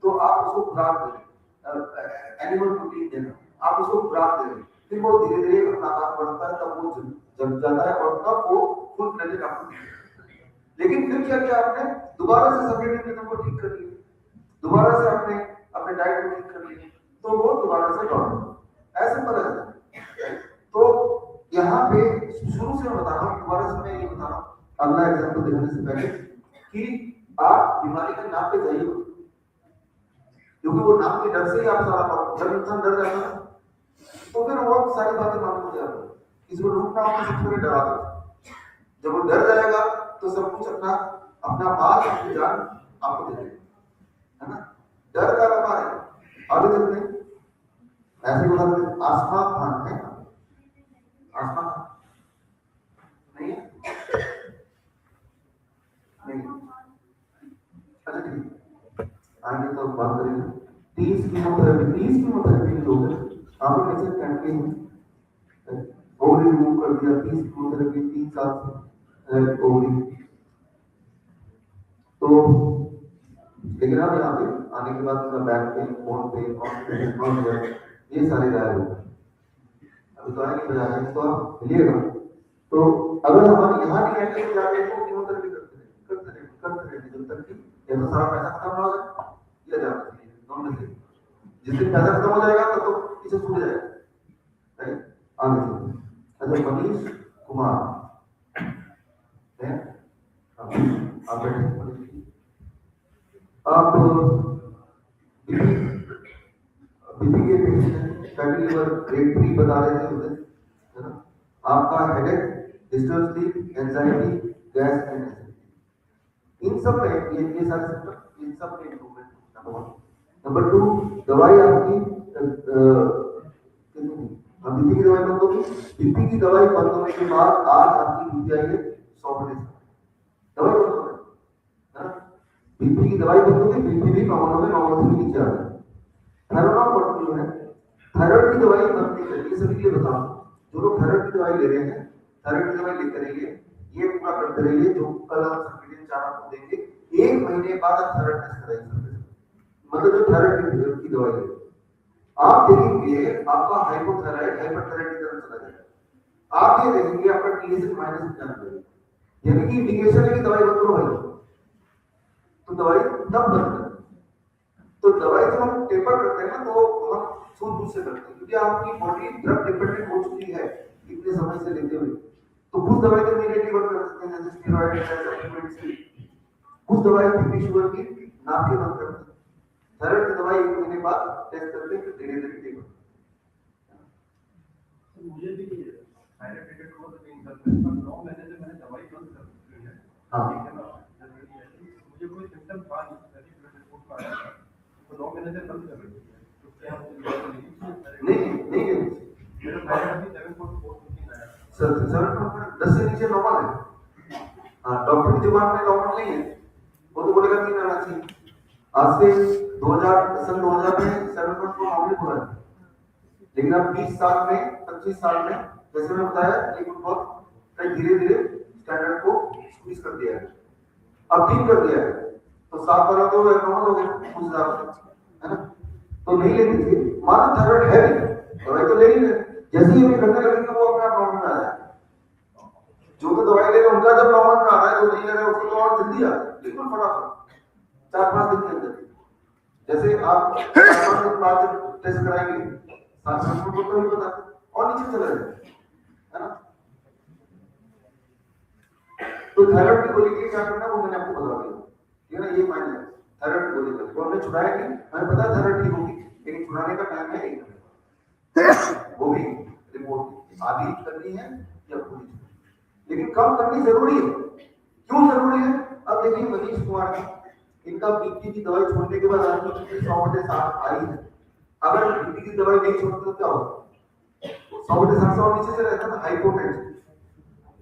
तो आप उसको खुराक दें, एनिमल प्रोटीन देना, आप उसको खुराक दें, फिर वो धीरे धीरे अपना आकार बढ़ता है, तब वो जम जाता है और तब वो फुल फ्लेजेड आपको। लेकिन फिर क्या किया आपने, दोबारा से सर्केडियन रिदम को ठीक कर लिया, दोबारा से आपने अपने डाइट को ठीक कर लिया, तो वो दोबारा से लौट ऐसे पता है। तो यहाँ पे शुरू से मैं बता रहा हूँ, दोबारा से मैं ये बता रहा हूँ, अगला एग्जाम्पल देखने से पहले कि आप बीमारी के नाम पे जाइए, क्योंकि वो नाम के डर से ही आप सारा, जब इंसान डर जाता है तो फिर वो सारी बातें मालूम हो जाती है। इसको रोकना होगा, सबसे पहले डरा दो। जब वो डर जाएगा तो सब कुछ अपना बात, अपनी जान आपको दे देगा, है ना। डर का व्यापार है। आगे चलते हैं, ऐसे बता दें, आसमा खान है, आसमा नहीं है, नहीं, अच्छा ठीक, आगे तो बात करेंगे। 30 कीमोथेरेपी लोग हैं, आप लोग कैसे कैंपेन ओवरी रिमूव कर दिया, 30 कीमोथेरेपी 3 साल से ओवरी। तो लेकिन अब यहाँ पे आने के बाद उनका back pain, phone pain, constipation, ये सारे गायब हो गए। अभी तो आएंगे बजा रहे हैं, तो आप मिलिएगा। तो अगर हमारे यहाँ नहीं आएंगे तो जाके इसको कीमोथेरेपी करते रहे जब तक कि ये तो सारा पैसा खत्म ना हो जाए, या जाना चाहिए दोनों में से। जिस दिन पैसा खत्म हो जाएगा तब तो इसे छूट जाएगा, राइट। आगे चलिए। अच्छा, मनीष कुमार है, आप बैठे, आप बीपी के पेशेंट, फैटी लिवर ग्रेड 3 बता रहे थे मुझे, है ना। आपका headache, disturb sleep, anxiety, gas and acidity, इन सब में ये सारे सिम्टम, इन सब में इंप्रूवमेंट, नंबर 1। नंबर 2, दवाई आपकी बीपी की दवाई बंद होगी। बीपी की दवाई बंद होने के बाद आज आपकी बीपी आई है 100 दवाई बंद हो गई, है ना। बीपी की दवाई बंद होगी, बीपी भी नॉर्मल से नीचे आ गया। थायराइड पोर्टफोलियो है, थायराइड की दवाई बंद नहीं करेगी, सभी के लिए बताओ, जो लोग थायराइड की दवाई ले रहे हैं, थायराइड की दवाई लेते रहिए, ये पूरा करते रहिए, जो कल हम सर्टिफिकेट चार आपको देंगे, 1 महीने बाद आप थायराइड टेस्ट कराइए, मतलब जो थायराइड की दवाई ले, आप देखेंगे आपका हाइपोथायराइड हाइपरथायराइड की तरफ चला जाएगा। आप ये देखेंगे आपका टीएसएच माइनस में जाने लगेगा, यानी कि इंडिकेशन है कि दवाई बंद करो भाई, तो दवाई तब बंद करें। तो दवाई जब हम टेपर करते हैं ना, तो हम सूझबूझ से करते हैं, क्योंकि आपकी बॉडी ड्रग डिपेंडेंट हो चुकी है इतने समय से लेते हुए। तो कुछ दवाई तो इमीडिएटली बंद कर सकते हैं, जैसे स्टेरॉइड, सप्लीमेंट्स, कुछ दवाई बीपी शुगर की नाप के बंद करते हैं। थायराइड की दवाई 1 महीने बाद टेस्ट करते हैं, फिर धीरे धीरे ठीक होता है। मुझे भी थायराइड रिलेटेड हुआ तो नहीं करते, पर 9 महीने से मैंने दवाई बंद कर दी है। हाँ, मुझे कोई सिम्टम था नहीं, तो 9 महीने से बंद कर दी है, तो क्या नहीं मेरा थायराइड भी 7.4 आया सर, 7.10 से नीचे नॉर्मल है। हाँ, डॉक्टर की जुबान में नॉर्मल नहीं है, वो तो बोलेगा 3 आना चाहिए। आज से 2000 में 7.4 नॉर्मल बोला है, लेकिन अब 20 साल में 25 साल में जैसे मैंने बताया, एक बहुत धीरे धीरे स्टैंडर्ड को स्क्वीज कर दिया है, अब ठीक कर दिया है, तो 7 वाला तो नॉर्मल हो गया उस हिसाब से, है ना। तो नहीं लेनी चाहिए, मानो थायराइड है भी, दवाई तो ले ही ले, जैसे ही हमें करने लगेंगे वो अपने आप नॉर्मल में आ जाएगा। जो तो दवाई ले रहे हैं उनका जब नॉर्मल में आ रहा है, जो नहीं ले रहे हैं उसको तो और जल्दी आ जाए, बिल्कुल फटाफट 4-5 दिन के अंदर। जैसे आप 4-5 दिन बाद टेस्ट कराएंगे, 7 मिनट तो नहीं पता और नीचे चला जाए, है ना। तो थायराइड की गोली के लिए क्या करना है वो मैंने आपको बता दिया, ये ना, ये माइंड है। थायराइड की गोली का हमने छुड़ाया नहीं, हमें पता है थायराइड ठीक होगी, लेकिन छुड़ाने का टाइम है 1 घंटे, वो भी रिपोर्ट आधी करनी है या पूरी, लेकिन कम करनी जरूरी है। क्यों जरूरी है? अब देखिए मनीष कुमार का, इनका बीपी की दवाई छोड़ने के बाद आदमी की 100/60 आई है। अगर बीपी की दवाई नहीं छोड़ते तो क्या होगा? 100/60 नीचे से रहता है हाइपोटेंशन।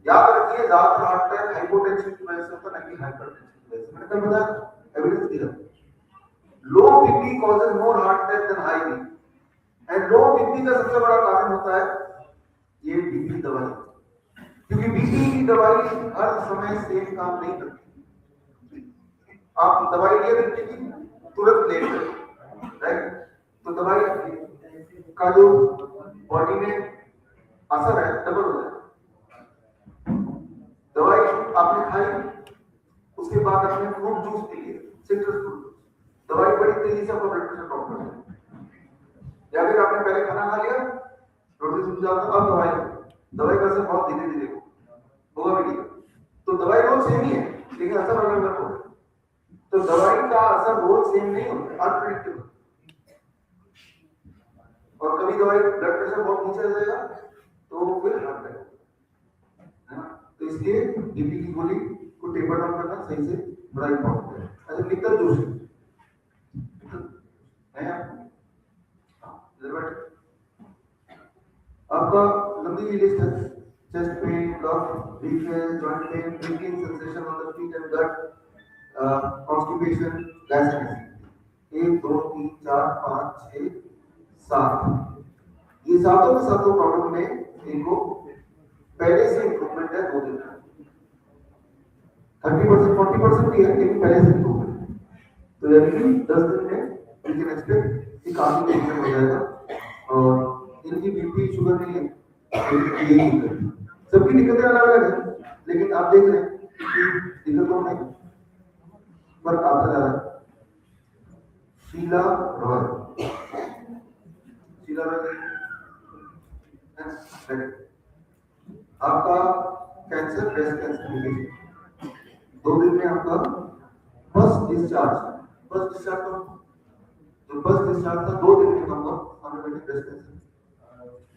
याद रखिए ज्यादातर हार्ट अटैक हाइपोटेंशन की वजह से होता है, ना कि हाइपरटेंशन की वजह से। मैंने कल बताया, एविडेंस दिया, low BP causes more heart attack than high BP, and low BP का सबसे बड़ा कारण होता है ये बीपी दवाई, क्योंकि बीपी की दवाई हर समय सेम काम नहीं करती। आप दवाई लिए बीपी की तुरंत ले लें, राइट? तो दवाई का जो बॉडी में असर है डबल हो जाए। दवाई आपने खाई, उसके बाद आपने फ्रूट जूस पी लिया, सिट्रस फ्रूट, दवाई बड़ी तेजी से आपका ब्लड प्रेशर ड्रॉप कर देगा। या फिर आपने पहले खाना खा लिया, रोटी सूख जाता, अब दवाई का असर बहुत धीरे धीरे होगा भी नहीं। तो दवाई रोज सेम ही है, लेकिन असर अलग अलग होगा। तो दवाई का असर रोज सेम नहीं होता, अनप्रेडिक्टेबल। और कभी दवाई ब्लड प्रेशर बहुत नीचे आ जाएगा तो फिर हार्ट अटैक, है ना? तो इसलिए बीपी की गोली को टेपर डाउन करना सही से बड़ा इंपॉर्टेंट है। अच्छा, निकल जोशी है आपका लंबी लिस्ट है, chest pain, cough, weakness, joint pain, tingling sensation on the feet and gut, constipation, gas acidity. 1 2 3 4 5 6 7, ये सातों के सातों प्रॉब्लम में इनको पहले से इंप्रूवमेंट है 2 दिन में। 30% 40% भी है, लेकिन पहले से इंप्रूवमेंट है। तो यानी कि 10 दिन में वी कैन एक्सपेक्ट कि काफी इंप्रूवमेंट हो जाएगा। और इनकी बीपी शुगर नहीं है, यही दिक्कत, सबकी दिक्कतें अलग अलग है, लेकिन आप देख रहे हैं कि दिक्कतों में फर्क आता जा रहा है। शीला रॉय, शीला रॉय आपका कैंसर, ब्रेस्ट कैंसर, 2 दिन में आपका फर्स्ट डिस्चार्ज का जो फर्स्ट डिस्चार्ज था 2 दिन में आपका ब्रेस्ट कैंसर।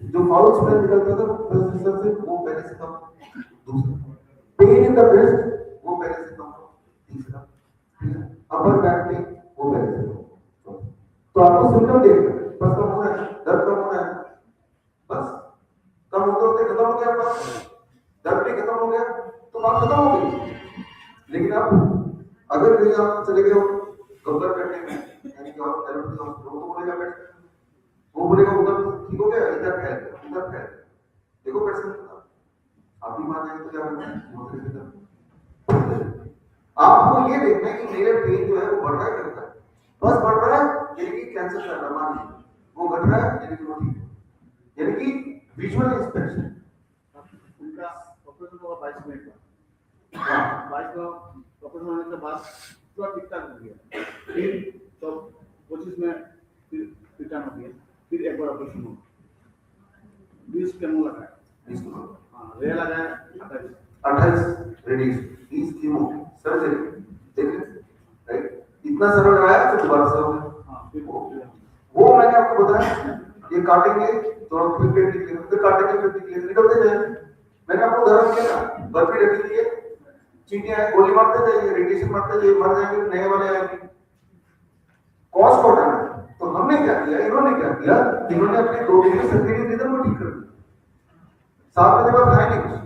जो फाउल स्मेल निकलता था फर्स्ट डिस्चार्ज से, वो पहले से कम, दूसरा पेन इन द ब्रेस्ट वो पहले से कम, तीसरा अपर बैक पेन वो पहले से कम। तो आपको सिम्टम देखना, बस कम हो रहा है, दर्द कम हो रहा है, बस कम होते खत्म हो गया, बस दर्द भी खत्म हो गया तो बात खत्म हो गई। लेकिन अब अगर कहीं आप चले गए हो गब्बर करने में, यानी कि आप एलोपैथी हॉस्पिटल, तो बोलेगा बेड, वो बोलेगा उधर ठीक हो गया, इधर फैल, देखो पेशेंट आप भी मान जाएंगे तो क्या करना है। आपको ये देखना है कि मेरे पेन जो है वो बढ़ रहा है, करता है, बस बढ़ रहा है यानी कि कैंसर चल रहा, मान लीजिए वो घट रहा है यानी कि वो ठीक है, यानी कि विजुअल इंस्पेक्शन। उनका ऑपरेशन हुआ 22 मिनट का, 22 का ऑपरेशन होने के बाद पूरा ठीक ठाक हो गया, फिर 25 में फिर रिटर्न हो गया, फिर एक बार ऑपरेशन हुआ, 20 केमो लगाया, 20 केमो, हाँ रे लगाया 28 रेडिएशन, 20 केमो सर्जरी, देखिए राइट, इतना सरल लगाया तो दोबारा से हो गया। हाँ फिर वो मैंने आपको बताया, ये काटेंगे तो फिर पेट निकलेगा, फिर काटेंगे फिर निकलेगा, निकलते जाएंगे। मैंने आपको उदाहरण दिया ना, बर्फी रखी है, चींटियां गोली मारते जाइए, रेडिएशन मारते जाइए, मर जाएंगे, नए वाले आएंगे, कॉस्ट को हटाना। तो हमने क्या किया, इन्होंने क्या किया, इन्होंने अपने 2 दिन में सर्केडियन रिदम को ठीक कर दिया, 7 बजे बाद खाए नहीं कुछ।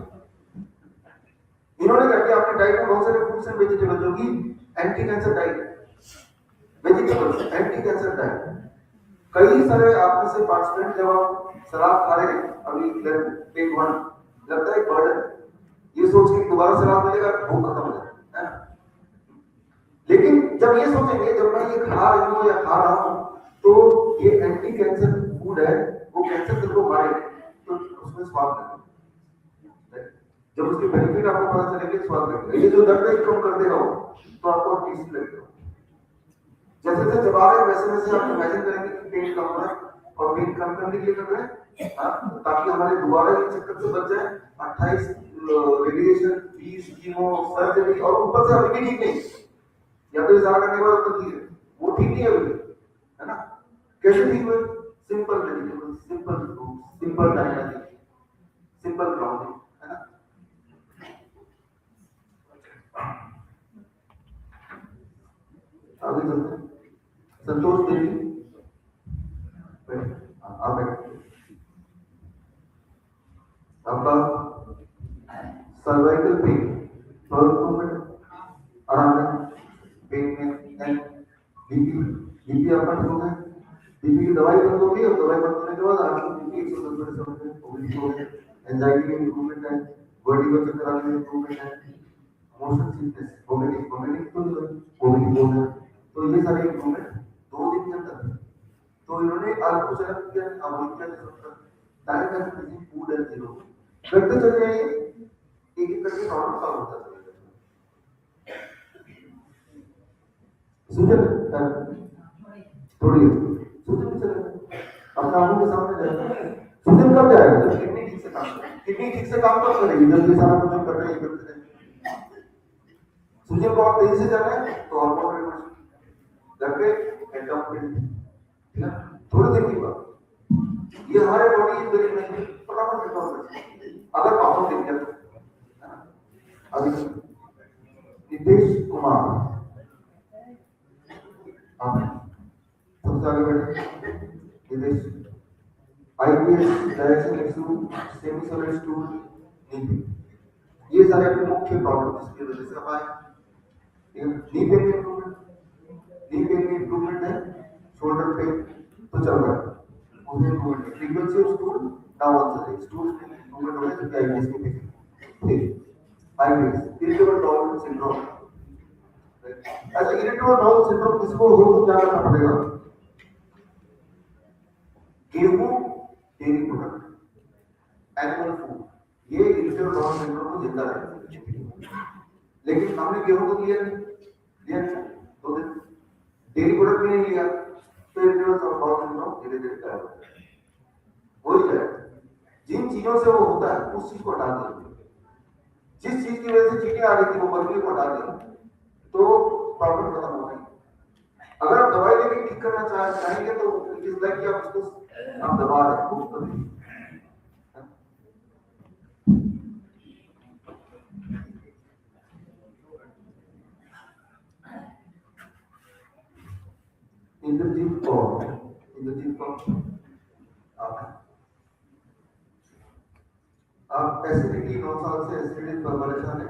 इन्होंने क्या किया, अपने डाइट में बहुत सारे फ्रूट्स एंड वेजिटेबल, जो कि एंटी कैंसर डाइट है, वेजिटेबल्स एंटी कैंसर डाइट। कई सारे आप में से पार्टिसिपेंट जब आप शराब खा रहे हैं, अभी पेट 1 लगता है बर्डन, ये सोच के दोबारा शराब मिलेगा, भूख खत्म हो जाएगी, है ना? लेकिन जब ये सोचेंगे, जब मैं ये खा रही हूँ या खा रहा हूँ तो ये एंटी कैंसर फूड है, वो कैंसर सेल को मारेगा, तो उसमें स्वाद लगेगा। जब उसके बेनिफिट आपको पता चलेंगे, स्वाद लगेगा। ये जो दर्द है कम कर देगा वो, तो आपको टेस्ट लगेगा। जैसे जैसे चबा रहे वैसे वैसे आप इमेजिन करेंगे कि पेट कम हो रहा है, और पेट कम करने के लिए कर रहे हैं ताकि हमारे दोबारा ये चक्कर से बच जाए। 28 रेडिएशन, 20 कीमो, सर्जरी, और ऊपर से अभी भी ठीक नहीं, या तो इशारा करने के बाद तो ठीक है, वो ठीक नहीं है अभी, है ना? कैसे ठीक हुए? Simple vegetable, simple fruit, simple diet, simple grounding, है ना? आगे चलते हैं। संतोष देवी, आप आपका सर्वाइकल पेन, आराम है, पेन में बीपी आपका ठीक हो गया, बीपी की दवाई बंद होगी और दवाई बंद होने के बाद आपको बीपी 110 हो गया, एंजाइटी में इंप्रूवमेंट है, वर्टिगो चक्कर आने में इंप्रूवमेंट है, मोशन सिकनेस, वोमिटिंग तो वोमिटिंग हो गया, तो ये सारे इंप्रूवमेंट 2 दिन के अंदर। तो इन्होंने अल्पोशरण किया, अवॉइड किया diet and food and zero करते चले जाइए, एक एक करके प्रॉब्लम सॉल्व होता चलेगा। सुजन थोड़ी सुजन चले अपना आंखों के सामने जाएगा, सुजन कब जाएगा? किडनी ठीक से काम कब करेगी? जब ये सारा कुछ कर रहे हैं करते हैं, सुजन को आप तेजी से जाना है तो हार्मोन रिवर्स करके एंडोक्राइन, ठीक है, थोड़ी देर की बात, ये हमारे बॉडी इज वेरी नहीं फटाफट रिकॉर्ड अगर पावर देख लिया तो। अभी नितेश कुमार सबसे आगे बैठे, Nitesh IPS direction issue, semi solar stool, ये सारे अपने मुख्य प्रॉब्लम जिसकी वजह से आप आए। नी पेन में इंप्रूवमेंट है, शोल्डर पेन तो चल रहा है, उसमें इंप्रूवमेंट है, फ्रीक्वेंसी ऑफ स्टूल डाउन चल रही है, स्टूल में इंप्रूवमेंट हो गया जबकि आईबीएस के पेशेंट ठीक आईबीएस इरिटेबल बाउल सिंड्रोम। अच्छा, इरिटेबल बाउल सिंड्रोम किसको हो तो क्या करना पड़ेगा? गेहूं, डेयरी प्रोडक्ट, एनिमल फूड, ये इरिटेबल बाउल सिंड्रोम को जिंदा रखेगा। लेकिन हमने गेहूं तो लिया 2 दिन, डेयरी प्रोडक्ट भी नहीं लिया तो इरिटेबल बाउल सिंड्रोम धीरे धीरे गायब हो जाएगा। जिन चीजों से वो होता है उस चीज को हटा दें, जिस चीज की वजह से चीजें आ रही थी वो बदली को हटा दें तो प्रॉब्लम खत्म हो गई। अगर आप दवाई लेके ठीक करना चाहेंगे तो इट इज लाइक कि आप उसको आप दबा रहे हैं, उसको नहीं। इंद्रजीत कौर आप एसिडिटी 9 साल से एसिडिटी पर परेशान है,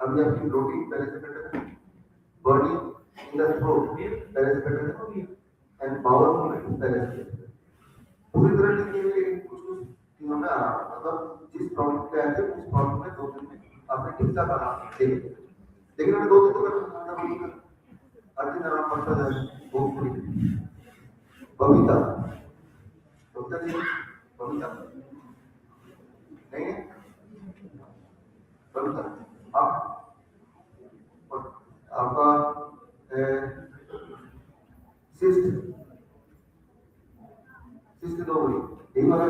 अभी आपकी ब्लोटिंग पहले से बेटर है, बर्निंग इन द थ्रोट पहले से बेटर है, एंड बाउल मूवमेंट पहले से बेटर है, पूरी तरह ठीक है। लेकिन कुछ चीजों में आराम है, मतलब जिस प्रॉब्लम पे आए थे उस प्रॉब्लम में 2 दिन में आपने ठीक ठाक आराम देख लिया, लेकिन हमें 2 दिन तो करना हर दिन आराम पड़ता है। वो पूरी बबीता डॉक्टर जी बबीता नहीं है, बबीता आप आपका सिस्ट 2 हुई यही वाला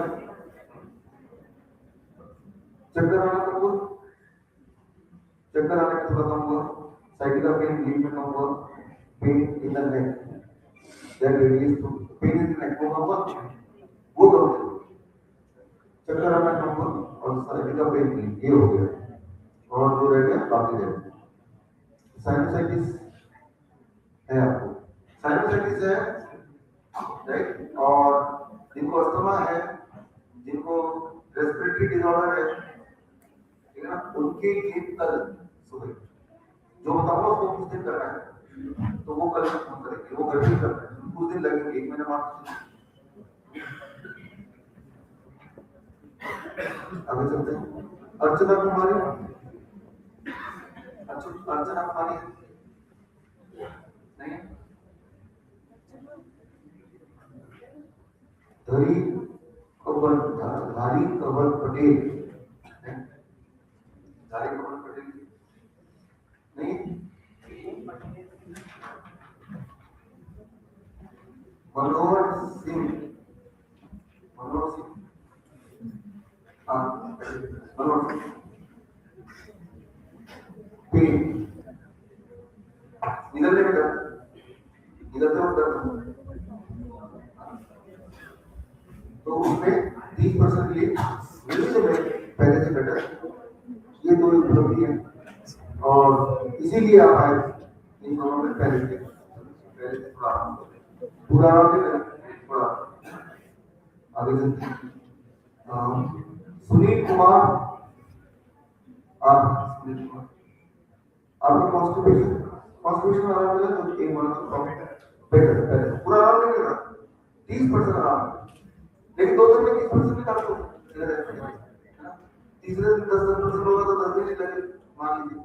चक्कर आना कम हुआ, चक्कर आने का थोड़ा कम हुआ, साइटिका पेन लीव में कम हुआ, pain in the neck that release to pain in the neck वो कम हुआ, वो कम हुआ, चक्कर आना कम हुआ और साइटिका पेन ये हो गया और जो रह गया बाकी रह गया। साइनोसाइटिस है आपको, साइनोसाइटिस है राइट, और जिनको अस्थमा है, जिनको रेस्पिरेटरी डिसऑर्डर है, ठीक है ना, उनके लिए कल सुबह जो बताऊंगा उसको कुछ दिन करना है तो वो कल फोन करेंगे, वो घर भी करना है, कुछ दिन लगेंगे, 1 महीने बाद। आगे चलते हैं। अर्चना कुमारी नहीं, धारी कवर पटेल नहीं, मनोहर सिंह मनोहर सिंह निकलने में डर, निकलते वक्त डर तो उसमें 30% रिलीफ भविष्य में पहले से बेटर, ये दो उपलब्धि है और इसीलिए आप आए इन दोनों में पहले से थोड़ा पूरा थोड़ा आगे चलते हैं। सुनील कुमार, आप आपका कॉन्स्टिट्यूशन आराम मिला तो एक मंथ बेटर पूरा आराम नहीं मिला, 30% आराम, लेकिन 2 दिन में 30% भी काफी होगा, तीसरे दिन 10% होगा तो 10 दिन ही लगे, मान लीजिए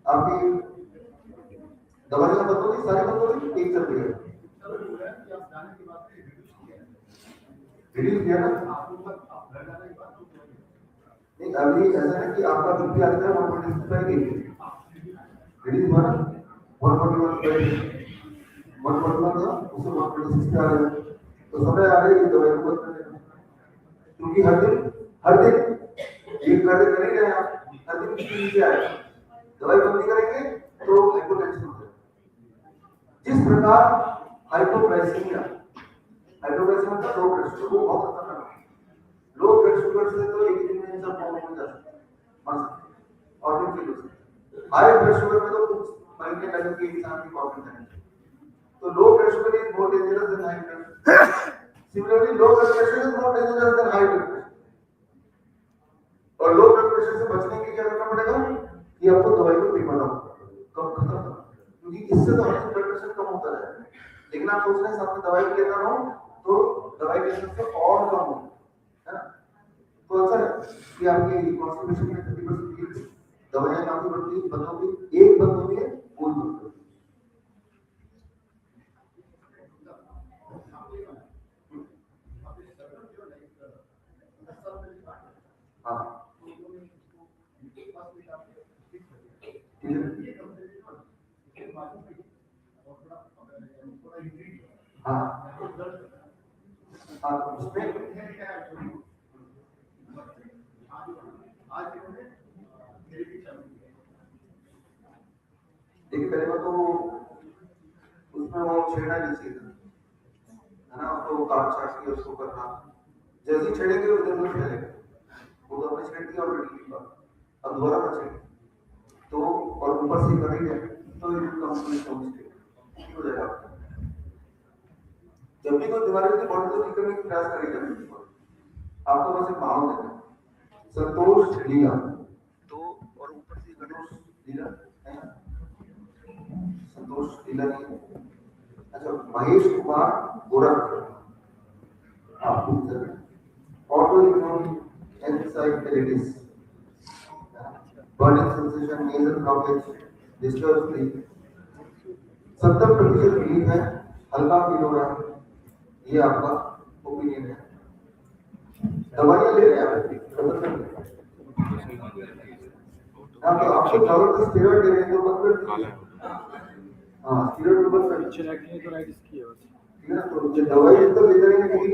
आपकी दवाइयां बंद होगी, सारी बंद होगी, एक चल रही है रिलीज किया ना। नहीं अभी ऐसा है कि आपका बीपी आता है 126 पर रिलीज हुआ ना, 141 पर 141 था उसे 126 पे आ गया, तो समय आ गई दवाई को बंद करने का, क्योंकि हर दिन एक कार्य करेंगे आप, हर दिन बीपी नीचे आएगा, दवाई बंद नहीं करेंगे तो हाइपोटेंशन हो जाएगा। जिस प्रकार हाइपोग्लाइसीमिया मतलब लो ब्लड शुगर, वो बहुत खतरनाक है, लो ब्लड शुगर से तो एक दिन में इंसान प्रॉब्लम हो जाता है, मर सकता है और भी फील हो सकता है, हाई ब्लड शुगर में तो कुछ महीने लगेंगे इंसान की प्रॉब्लम है, तो low blood sugar is more dangerous than high blood, similarly low blood pressure is more dangerous than high blood pressure, और लो ब्लड प्रेशर से बचने के लिए क्या करना पड़ेगा कि आपको दवाई को पीना होगा, कम खत्म करना, क्योंकि इससे तो हमारा ब्लड प्रेशर कम होता है, लेकिन आप सोच रहे हैं साथ में दवाई लेना हो तो दवाई लेने से और कम हो, है ना। तो अच्छा है कि आपकी कॉन्स्टिट्यूशन में 30% दवाइयां काफी बंद होगी, एक बंद होती है पूरी बंद होती है। हाँ देखिए पहले बात तो उसमें वो छेड़ना नहीं चाहिए था, है ना, तो काट छाट के उसको करना, जैसे छेड़ेंगे उधर में छेड़ेंगे, वो तो अपने छेड़ दिया ऑलरेडी, अब दोबारा ना छेड़े तो और ऊपर से करेंगे तो ये कंप्लीट ठीक हो जाएगा। जब भी कोई बीमारी होती है बॉडी को ठीक करने की प्रयास करेगा, आपको बस एक माहौल देना, संतोष लीला, तो और ऊपर से संतोष लीला है, संतोष लीला नहीं, अच्छा महेश कुमार गोरखपुर, आपको auto immune एंजाइटिस, burning sensation, nasal blockage, disturb sleep, 70% relief है, हल्का फील हो रहा है, ये आपका ओपिनियन है। दवाइयां ले रहे हैं आप, तो आपको जरूरत स्टेरॉइड दे रहे हैं तो बंद कर दीजिए, हाँ स्टेरॉइड तो बंद कर दीजिए, ठीक है ना, तो जो दवाई तो ले रहे हैं लेकिन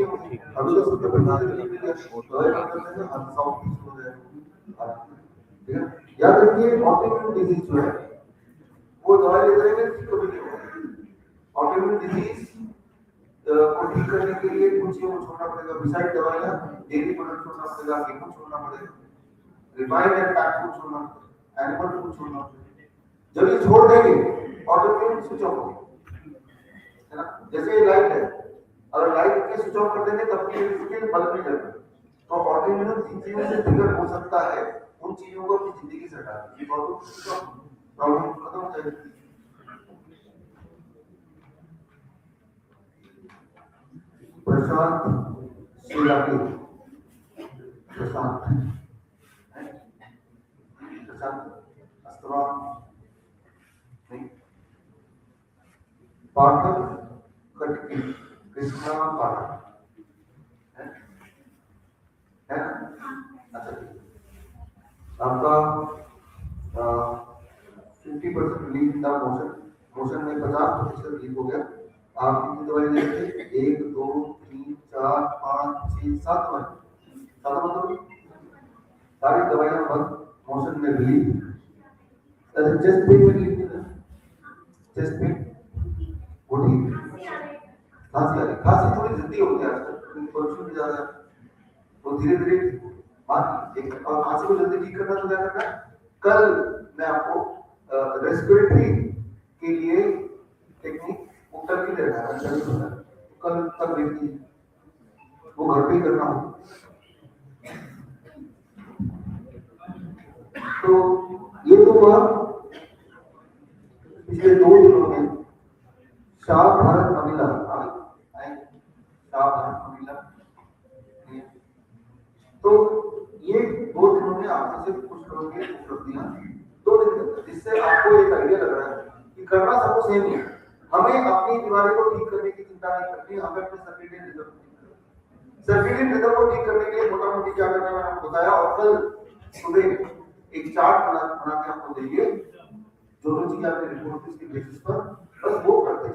अभी तो 70% रिलीफ है, दवाई बंद करने से हम सॉफ्ट हो जाएगा, ठीक है। याद रखिए ऑटोइम्यून डिजीज जो है वो दवाई लेते रहेंगे तो भी नहीं होगा, ऑटोइम्यून डिजीज को ठीक करने के लिए कुछ चीजों को छोड़ना पड़ेगा, बिसाइड दवाइयां डेयरी प्रोडक्ट छोड़ना पड़ेगा, गेहूं छोड़ना पड़ेगा, रिफाइंड एंड पैक्ड फूड छोड़ना पड़ेगा, एनिमल फूड छोड़ना पड़ेगा, जब ये छोड़ देंगे ऑटोइम्यून स्विच ऑफ होगा, है ना, जैसे लाइट है अगर लाइट के स्विच ऑफ कर देंगे तब भी इसके बल्ब नहीं जलेगा, तो ऑटोइम्यून जिन चीजों से ट्रिगर हो सकता है उन चीजों को अपनी जिंदगी से हटा दें, ये प्रॉब्लम खत्म हो जाएगी। प्रशांत शिलाकी, प्रशांत अस्त्रवान नहीं, पाठक कटकी, कृष्णा पाठक है ना, अच्छा आपका 50% रिलीफ था, मोशन में 50% रिलीफ हो गया, आप कितनी दवाई ले रहे थे, 1 2 3 4 5 6 7 दवाई, 7 मतलब सारी दवाइयां बंद, मोशन में रिलीफ, चेस्ट पेन में रिलीफ नहीं था, चेस्ट पेन वो ठीक, खांसी आ रही, खांसी थोड़ी जल्दी होती है आजकल, धीरे धीरे बात एक और खांसी को जल्दी ठीक करना तो क्या करना है, कल मैं आपको रेस्पिरेटरी के लिए टेक्निक उत्तर की दे रहा है, कल तक देखिए वो घर पे ही करना हो। तो ये तो हुआ पिछले 2 दिनों में शाह भारत अमिला शाह भारत अमिला। तो ये 2 दिनों में आपसे से कुछ लोगों की उपलब्धियां 2 दिन के अंदर, जिससे आपको एक आइडिया लग रहा है कि करना सबको सेम ही है। हमें अपनी बीमारी को ठीक करने की चिंता नहीं करनी, हमें अपने सर्किडियन रिदम को ठीक करने के लिए मोटा मोटी क्या करना है मैंने आपको बताया, और कल सुबह एक चार्ट बना के आपको देंगे, जो चीज आपने रिपोर्ट की बेसिस पर बस वो करते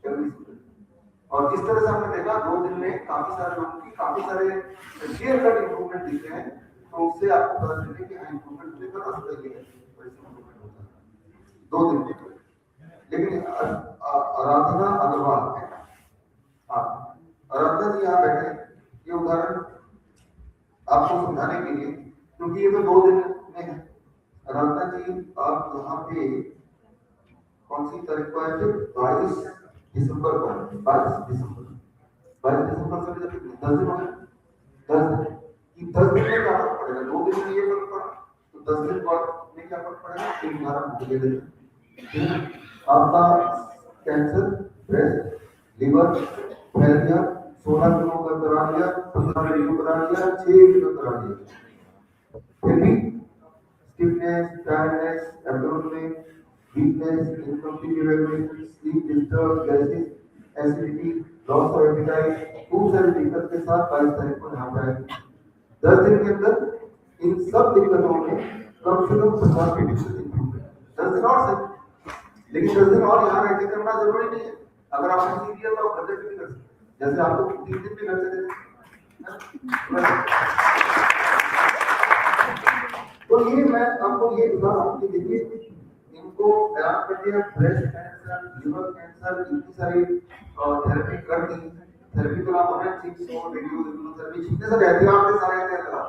चले। और जिस तरह से हमने देखा 2 दिन में काफी सारे लोगों की काफी सारे क्लियर कट इंप्रूवमेंट दिख रहे हैं, तो उससे आपको पता चले कि इंप्रूवमेंट होने का रास्ता ये है, इंप्रूवमेंट होता है 2 दिन में। लेकिन आराधना अग्रवाल है, आराधना जी यहाँ बैठे, ये उदाहरण आपको समझाने के लिए, क्योंकि ये तो 2 दिन में है। आराधना जी आप यहाँ पे कौन सी तारीख को आए थे? 22 दिसंबर को, 22 दिसंबर से 10 दिन हो गए। 10 दिन में क्या फर्क पड़ेगा? 2 दिन में ये फर्क पड़ा, तो 10 दिन बाद में क्या फर्क पड़ेगा? एक उदाहरण दे देते। आपका कैंसर, ब्रेस्ट, लिवर, फैलिया 16 दिनों का करा लिया, 15 दिनों करा लिया, 6 दिनों करा लिया, फिर भी स्टिफनेस, टायर्डनेस, एब्डोमेन में weakness, incomplete evacuation, sleep disturb, gases, acidity, loss of appetite, खूब सारी दिक्कत के साथ 22 तारीख को यहाँ पे आएगी। 10 दिन के अंदर इन सब दिक्कतों में कम से कम 50% इंप्रूवमेंट। 10 दिन और से, लेकिन 10 दिन और यहाँ रहकर करना जरूरी नहीं है। अगर आपने सीख लिया तो आप घर भी कर सकते, जैसे आप लोग 3 दिन भी घर से देते। तो ये मैं आपको ये बता रहा हूँ कि देखिए इनको तैयार कर दिया, ब्रेस्ट कैंसर, लिवर कैंसर, इतनी सारी थेरेपी कर दी। थेरेपी तो आप हमें 600 रेडियोथेरेपी जितने सब एहतियात के सारे एहतियात लगा,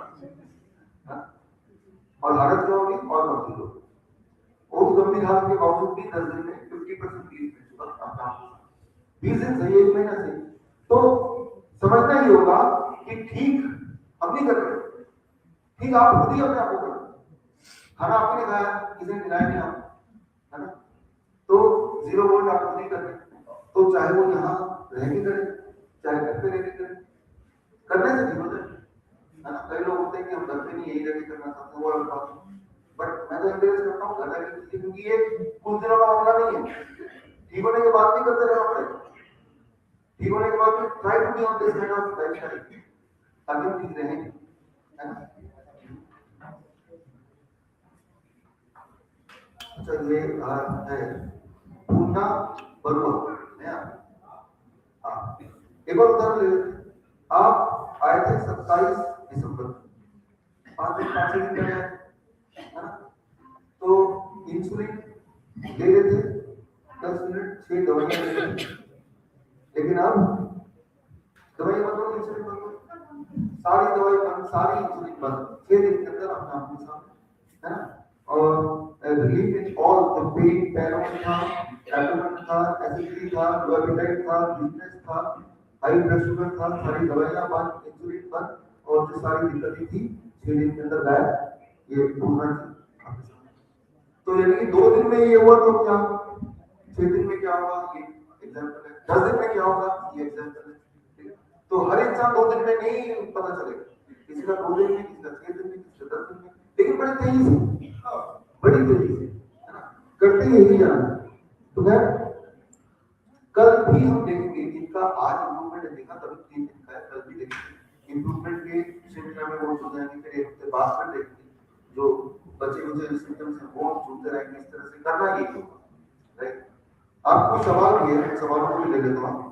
और हालत क्या होगी और गंभीर होगी। और गंभीर हालत के बावजूद भी 10 दिन में 50% रिलीफ मिल चुका, 20 दिन सही, 1 महीना सही। तो समझना ही होगा कि ठीक हम नहीं कर रहे, ठीक आप खुद ही अपने आप को करो। खाना आपने खाया, किसी ने खिलाया नहीं आप, है ना? तो 0 वोल्ट आप खुद ही कर रहे, तो चाहे वो यहाँ रह के करें, चाहे घर पे रह के करें, करने से ठीक होता है ना? कई लोग होते हैं कि हम घर पे नहीं यही रह के करना चाहते हैं, वो अलग बात है। बट मैं तो एनकरेज करता हूँ घर रह के, क्योंकि ये कुछ दिनों का मामला नहीं है, ठीक होने के बाद भी करते रहना पड़ेगा। ठीक होने के बाद में try to be on this kind of lifestyle, ताकि हम ठीक रहें, है ना? अच्छा, ये है पूर्णा बरुआ है। एक और उदाहरण ले लेते हैं। आप आए थे 27 दिसंबर, 5 दिन पहले, है ना? तो इंसुलिन ले रहे थे 10 मिनट, 6 दवाइयां ले रहे थे, लेकिन अब दवाई बंद हो, इंसुलिन बंद हो, सारी दवाई बंद, सारी इंसुलिन बंद, 6 दिन के अंदर अपने आप के साथ, है ना? और relief in all the pain, पैरों में था, एब्डोमेन था, एसिडिटी था, लो एपेटाइट था, वीकनेस था, हाई ब्लड शुगर था, सारी दवाइयां बंद, इंसुलिन बंद, और जो सारी दिक्कतें थी 6 दिन के अंदर गायब। ये पूर्णा जी। तो यानी कि 2 दिन में ये हुआ तो क्या, 6 दिन में क्या होगा, ये एग्जाम्पल है। 10 दिन में क्या होगा, ये एग्जाम्पल है, ठीक है? तो हर इंसान 2 दिन में नहीं पता चलेगा, किसी का 2 दिन में, किसी का 6 दिन में, किसी का 10 दिन में, लेकिन बड़ी तेजी से, है ना, करते यही जाना। तो खैर कल भी हम देखेंगे, जिनका आज इंप्रूवमेंट देखा तभी 3 दिन का है, कल भी देखेंगे इंप्रूवमेंट के श्रृंखला में वो हो जाएंगे, फिर 1 हफ्ते बाद फिर देखेंगे जो बचे मुझे सिम्टम्स हैं वो जुड़ते रहेंगे। इस तरह से करना ही होगा, राइट? आपको सवाल भी है, सवालों को भी ले लेता हूँ।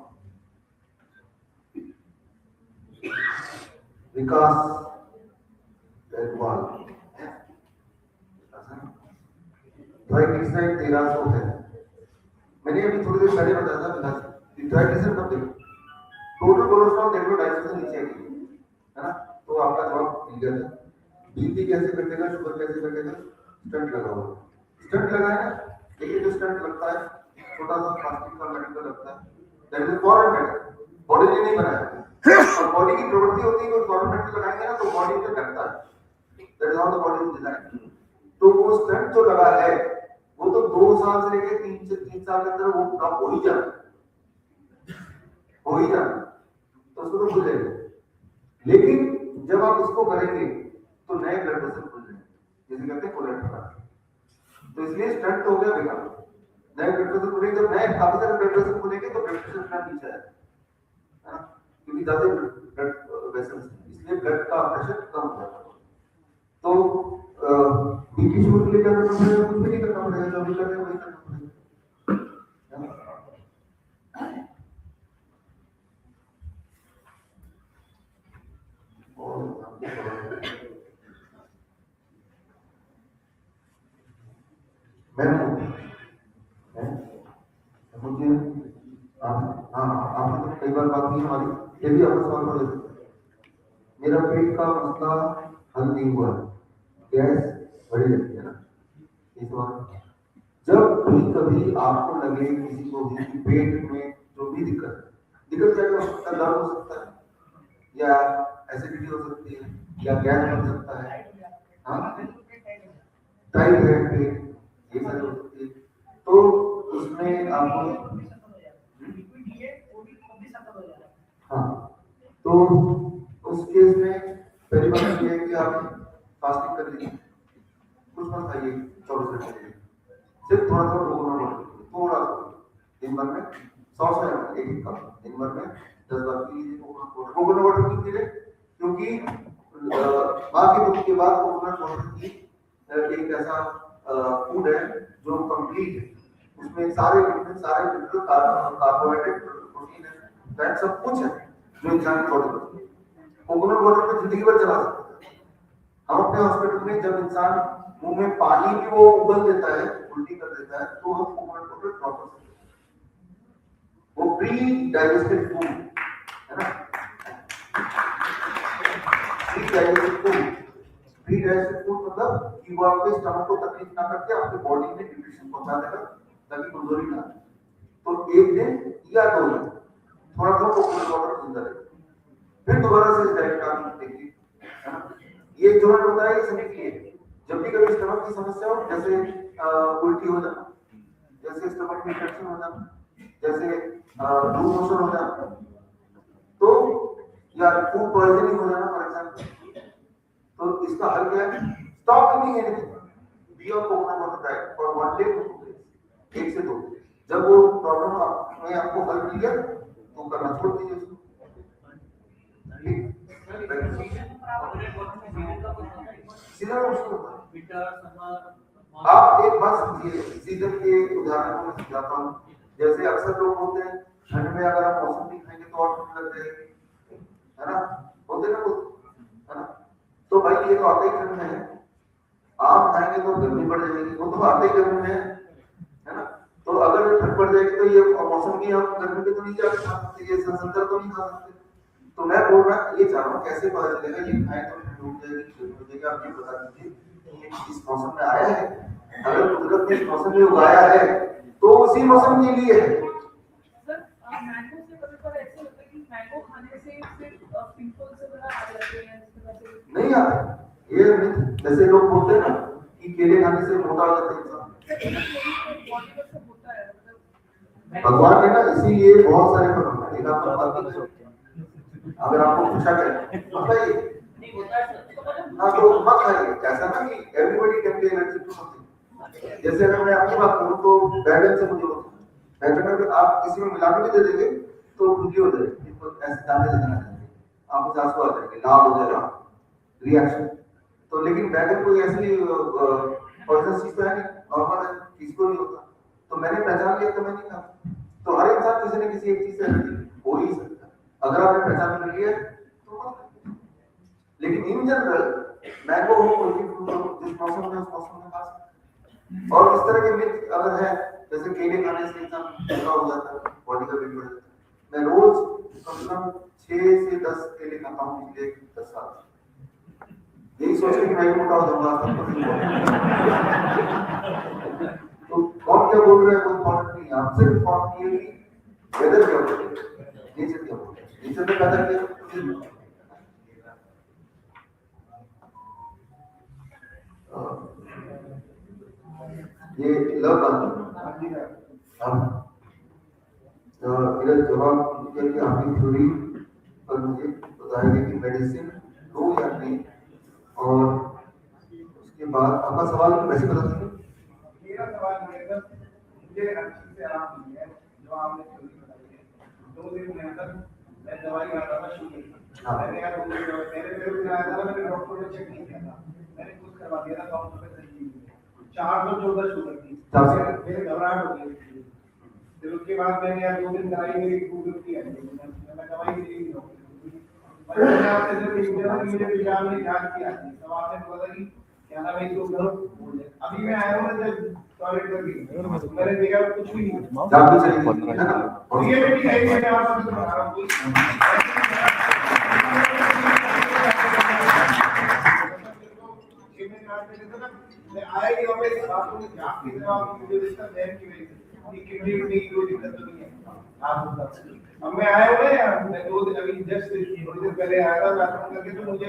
विकास अग्रवाल ट्राइग्लिसराइड 1300 है। मैंने अभी थोड़ी देर पहले बताया था ट्राइग्लिसराइड कब देखो, टोटल कोलेस्ट्रॉल देख लो 250 से नीचे है ना? तो क्लियर है। बीपी कैसे घटेगा, शुगर कैसे घटेगा, स्टंट लगा हुआ, स्टंट लगा है, लेकिन जो स्टंट लगता है छोटा सा प्लास्टिक का मेडिकल लगता है, that is foreign metal, body ने नहीं बनाया। और बॉडी की प्रवृत्ति होती है कि फॉरेन मेटल लगाएंगे ना तो बॉडी पे घटता है, that is how the body is design. तो वो स्टंट जो लगा है वो तो 2 साल से लेके 3 साल के अंदर वो काम हो ही जाना, तो उसको तो भूलेगा। लेकिन जब आप इसको करेंगे तो नए ब्लड वेसल खुल जाएंगे, जिसे कहते हैं कोलेट्रल। तो इसलिए स्टंट हो गया बेकार, नए ब्लड वेसल खुलेंगे। जब नए काफी सारे ब्लड वेसल खुलेंगे तो ब्लड प्रेशर इतना नीचे आएगा, क्योंकि ज्यादा ब्लड वेसल, इसलिए ब्लड का प्रेशर कम हो जाता है। तो बीपी शुगर के लिए क्या करना पड़ेगा, कुछ भी नहीं करना पड़ेगा, जो भी कर रहे हैं वही करना पड़ेगा। मुझे आपने तो कई बार बात की हमारी, ये भी आपका सवाल हो जाता है। मेरा पेट का मसला हल नहीं हुआ, गैस बढ़ी रहती है ना, इस बार जब भी कभी आपको लगे किसी को भी पेट में जो भी दिक्कत क्या हो सकता है, दर्द हो सकता है या एसिडिटी हो सकती है या गैस बन सकता है, टाइट है पेट, ये सारी हो सकती है। तो उसमें आपको तो उस केस में पहली बात ये है कि आप फास्टिंग कर लीजिए, कुछ मत खाइए 24 घंटे के लिए, सिर्फ थोड़ा सा कोकोनट वाटर, थोड़ा सा दिन भर में 100 से 1 कप दिन भर में 10 बार पी लीजिए कोकोनट वाटर क्यों पी ले, क्योंकि माँ के दूध के बाद कोकोनट वाटर की एक ऐसा फूड है जो कंप्लीट है, उसमें सारे विटामिन, सारे मिनरल, कार्बोहाइड्रेट, प्रोटीन है, फैट सब कुछ है जो इंसान की बॉडी में। कोकोनट वाटर पे जिंदगी भर चला सकते हैं। हम अपने हॉस्पिटल में जब इंसान मुंह में पानी भी वो उबल देता है, उल्टी कर देता है, तो हम कोकोनट वाटर ड्रॉप कर सकते हैं। वो प्री डाइजेस्टेड फूड है ना, प्री डाइजेस्टेड फूड मतलब कि वो आपके स्टमक को तकलीफ ना करके आपके बॉडी में न्यूट्रिशन पहुंचा देगा ताकि कमजोरी ना आए। तो 1 दिन या 2 दिन थोड़ा सा कोकोनट वाटर जिंदा रहे, फिर दोबारा से इस डाइट का देखिए, है ना। ये जो मैंने बताया ये सभी के लिए, जब भी कभी स्टमक की समस्या हो, जैसे उल्टी हो जाना, जैसे स्टमक में इन्फेक्शन हो जाना, जैसे लूज मोशन हो जाना, तो या फूड पॉइजनिंग हो जाना फॉर एग्जांपल, तो इसका हल क्या है, stop eating anything, be on coconut water diet for 1 day to 2 days, 1 से 2 दिन। जब वो प्रॉब्लम में आपको हल मिल गया तो करना छोड़ दीजिए उसको। आप एक बात समझिए, सीजन के उदाहरण को मैं समझाता हूँ। जैसे अक्सर लोग बोलते हैं ठंड में अगर आप मौसम नहीं खाएंगे तो और ठंड लग जाएगी, है ना, बोलते ना कुछ, है ना। तो भाई ये तो आता ही ठंड में है, आप खाएंगे तो गर्मी बढ़ जाएगी, वो तो आते ही गर्मी में है ना। तो अगर ठंड बढ़ जाएगी तो ये मौसम की हम गर्मी पे तो नहीं जा सकते, ये संतर तो नहीं खा सकते। तो मैं बोल रहा ये चाह रहा हूँ कैसे पता चलेगा ये खाए तो ठंड हो जाएगी, आप ये बता दीजिए इस मौसम में आया है, अगर कुदरत ने इस मौसम में उगाया है तो उसी मौसम के लिए है। सर मैंगो से कभी-कभी ऐसे होता है कि मैंगो खाने से सिर्फ पिंपल्स वगैरह आ जाते हैं, नहीं आते ये मिथ, जैसे लोग बोलते हैं ना कि केले खाने से मोटा हो जाता है इंसान, भगवान ने ना इसीलिए बहुत सारे फल, अगर आपको पूछा जाए बताइए हाँ तो मत खाइए, ऐसा ना कि everybody can be allergic to something. जैसे अगर मैं आपकी बात करूं तो बैगन से मुझे होता है, बैगन अगर आप किसी में मिला के भी दे देंगे तो खुजली हो जाएगी, तो ऐसे दाने देना चाहिए, आपको आंसू आ जाएंगे, लाल हो जाएगा रिएक्शन। तो लेकिन बैगन कोई ऐसी पॉइजनस चीज तो है नहीं, नॉर्मल है, किसको नहीं होता, तो मैंने पहचान लिया तो मैं नहीं खाता। तो हर इंसान किसी न किसी एक चीज से एलर्जी हो ही सकता है, अगर आपने पहचान कर लिया तो मत। लेकिन इन जनरल मैंगो हो, कोई भी फ्रूट हो, जिस मौसम में उस मौसम में खा सकते हैं। और इस तरह के मिथ अगर है, जैसे केले खाने से इंसान मोटा हो जाता है, बॉडी का वेट बढ़ जाता है। मैं रोज कम से कम 6 से 10 केले खाता हूँ पिछले 10 साल से, सोचे कि मैं भी मोटा हो जाऊंगा सबको नहीं बोल। तो कौन क्या बोल रहा है कोई फॉल्ट नहीं है, आप सिर्फ फॉल्ट ये कि वेदर क्या बोल रहे हैं, नेचर क्या बोल रहे हैं, नेचर में पैदा किया ये लव बात हम मेरा जवाब ये कि आपकी थ्योरी पर मुझे बताएंगे कि मेडिसिन लो या नहीं, और उसके बाद आपका सवाल वैसे बता सकते हैं। मेरा सवाल ये है सर, मुझे हर चीज से आराम मिली है जो आपने थ्योरी बताई है। 2 दिन में अंदर मैं दवाई खाता था शुरू में, मैंने यार वो मेरे मेरे को आया था, मैंने डॉक्टर ने चेक नहीं किया था, मैंने कुछ करवा दिया था काउंटर पे सही 414 शुगर थी, मेरे घबराहट हो गई। फिर उसके बाद मैंने यार 2 दिन दवाई मेरी पूरी की है, मैं दवाई ली नहीं हूँ। मैंने आपसे जब मुझे विचार में जांच किया थी, तब आपने बोला कि क्या नाम है इसको करो। अभी मैं आया हूँ जब टॉयलेट करके, मैंने देखा कुछ भी नहीं, जादू चली है ना, और ये भी है कि मैं आपको बता रहा हूँ मैं आया ही हमें आपको जांच की जवाब मुझे इसका ध्यान की वजह से किडनी में कोई दिक्कत तो नहीं है आप बता। अब मैं आया हूँ यार, मैं 2 दिन अभी जस्ट थोड़ी देर पहले आया था बाथरूम करके, तो मुझे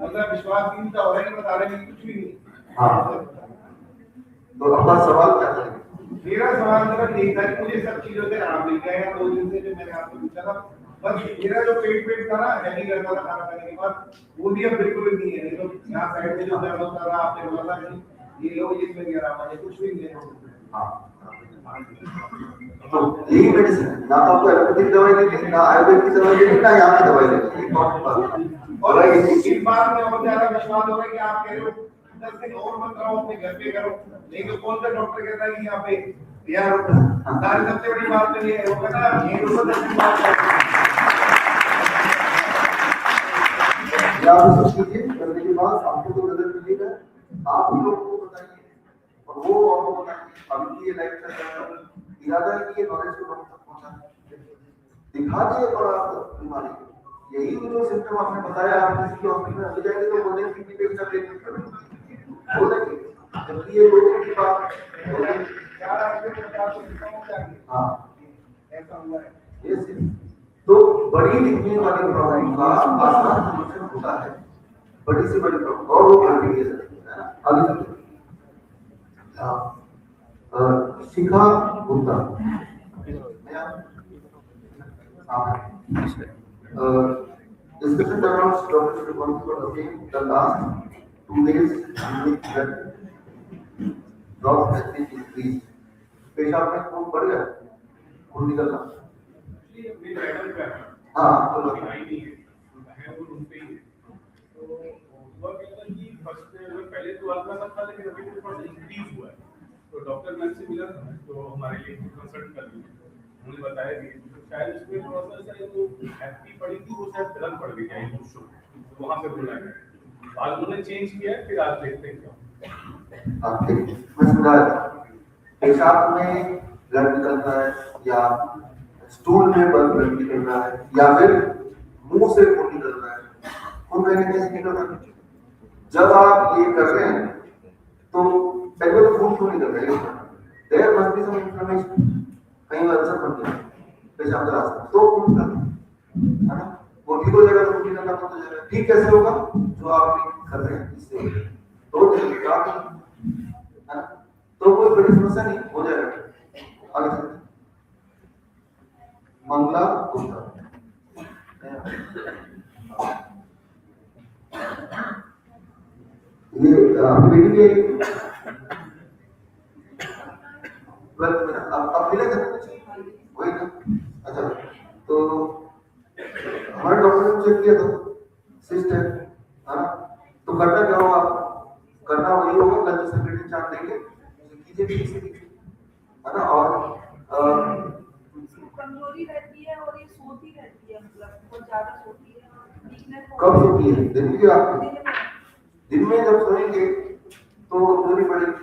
मतलब विश्वास नहीं था, और नहीं बता रहे कि कुछ भी नहीं। हाँ तो आपका सवाल क्या था? मेरा सवाल मेरा यही था कि मुझे सब चीजों से आराम मिल गया है 2 दिन से, जो मैंने आपको पूछा था। बस मेरा जो पेट था ना, हैवी करता था खाना खाने के बाद, वो भी अब बिल्कुल नहीं है। नहीं तो यहाँ साइड में जो दर्द होता था, आपने बोला था कि ये लो इसमें भी आराम है, कुछ भी नहीं है। हाँ तो यही मेडिसिन है, ना तो आपको एलोपैथिक दवाई देगी, ना आयुर्वेद की दवाई देगी, ना यहाँ की दवाई देगी। और इस बात में और ज्यादा विश्वास हो रहा है कि आप कह रहे हो 10 दिन और मत रहो, अपने घर पे करो। नहीं तो कौन सा डॉक्टर कहता है कि यहाँ पे यार सारी सबसे बड़ी बात तो ये है, वो कहता है ये तो 10 दिन बाद या आप सब कीजिए, करने के बाद आपको तो नजर मिलेगा, आप लोगों को बताइए और वो आपको बताइए। अभी ये लाइफ चल रहा है, इरादा है कि ये नॉलेज को लोगों तक पहुंचाना, दिखा दिए और आप बीमारी यही जो सिम्टम आपने बताया, आप किसी के हॉस्पिटल में ले जाएंगे तो बोलेंगे कि पेट का ट्रीटमेंट करें, बोलेंगे जबकि ये लोगों की बात हाँ ऐसा हुआ है। यस तो बड़ी दिखने वाली प्रॉब्लम का आसान सलूशन होता है, बड़ी से बड़ी प्रॉब्लम, और वो बढ़ गई है ना। आगे चलते शिखा Gupta discussion around Dr. Shrivanti for the same, the last 2 days that drop has been increased. पेशाब में खून बढ़ गया, खून निकलना। हाँ तो पहले तो आपका सब था, लेकिन अभी थोड़ा इंक्रीज हुआ है। तो डॉक्टर मैम से मिला था, तो हमारे लिए कंसल्ट कर लिया, उन्होंने बताया कि शायद उसमें थोड़ा सा जो हैप्पी पड़ी थी वो शायद गलत पड़ गई है, तो वहाँ पे बोला गया, आज उन्होंने चेंज किया है, फिर आज देखते हैं क्या। हाँ ठीक, मैं समझा रहा था। पेशाब में ब्लड निकल रहा है या स्टूल में ब्लड निकल रहा है या फिर मुंह से खून निकल रहा है, खून बहने कैसे निकल रहा है? जब आप ये कर रहे हैं तो पहले तो खून क्यों निकल रहा है? There must be some inflammation, कहीं अल्सर बन गया पेशाब का रास्ता, तो खून निकल रहा है ना। बोटी को जगह खून निकलना तो जगह ठीक कैसे होगा जो आप कर रहे हैं इससे, तो है ना, तो कोई बड़ी समस्या नहीं हो जाएगा। आगे चलते मंगला गुप्ता ये आपकी बेटी के अब मिले थे वही ना। अच्छा तो हमारे डॉक्टर ने चेक किया था, सिस्ट है ना, तो करना क्या होगा, करना वही होगा, कल सर्कुलेटिंग चार्ट देंगे कीजिए ठीक से है ना। और कमजोरी रहती है और ये सोती रहती है, मतलब बहुत ज्यादा सोती है, वीकनेस कब सोती है? दिन की रात में? दिन में जब सोएंगे तो कमजोरी पड़ेगी,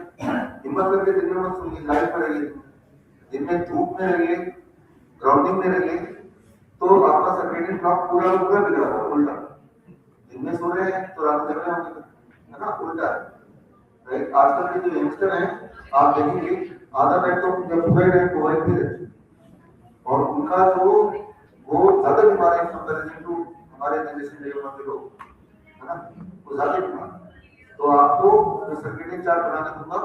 हिम्मत करके दिन में मत सोइए, लाइट पड़ेगी, दिन में धूप में रहिए, ग्राउंडिंग में रहिए, तो आपका सर्कुलेटिंग ब्लॉक पूरा पूरा बिगड़ा होगा उल्टा। दिन में सो रहे हैं तो रात जग रहे होंगे, ना उल्टा है, राइट। आजकल के जो यंगस्टर हैं आप देखेंगे आधा बेड तो जब सुबह है मोबाइल पे रहते हैं और उनका जो वो ज्यादा बीमार है कंपेरिजन टू हमारे जनरेशन के लोग, है ना, वो ज्यादा बीमार है। तो आपको जो सर्किटिंग चार्ट बनाना दूंगा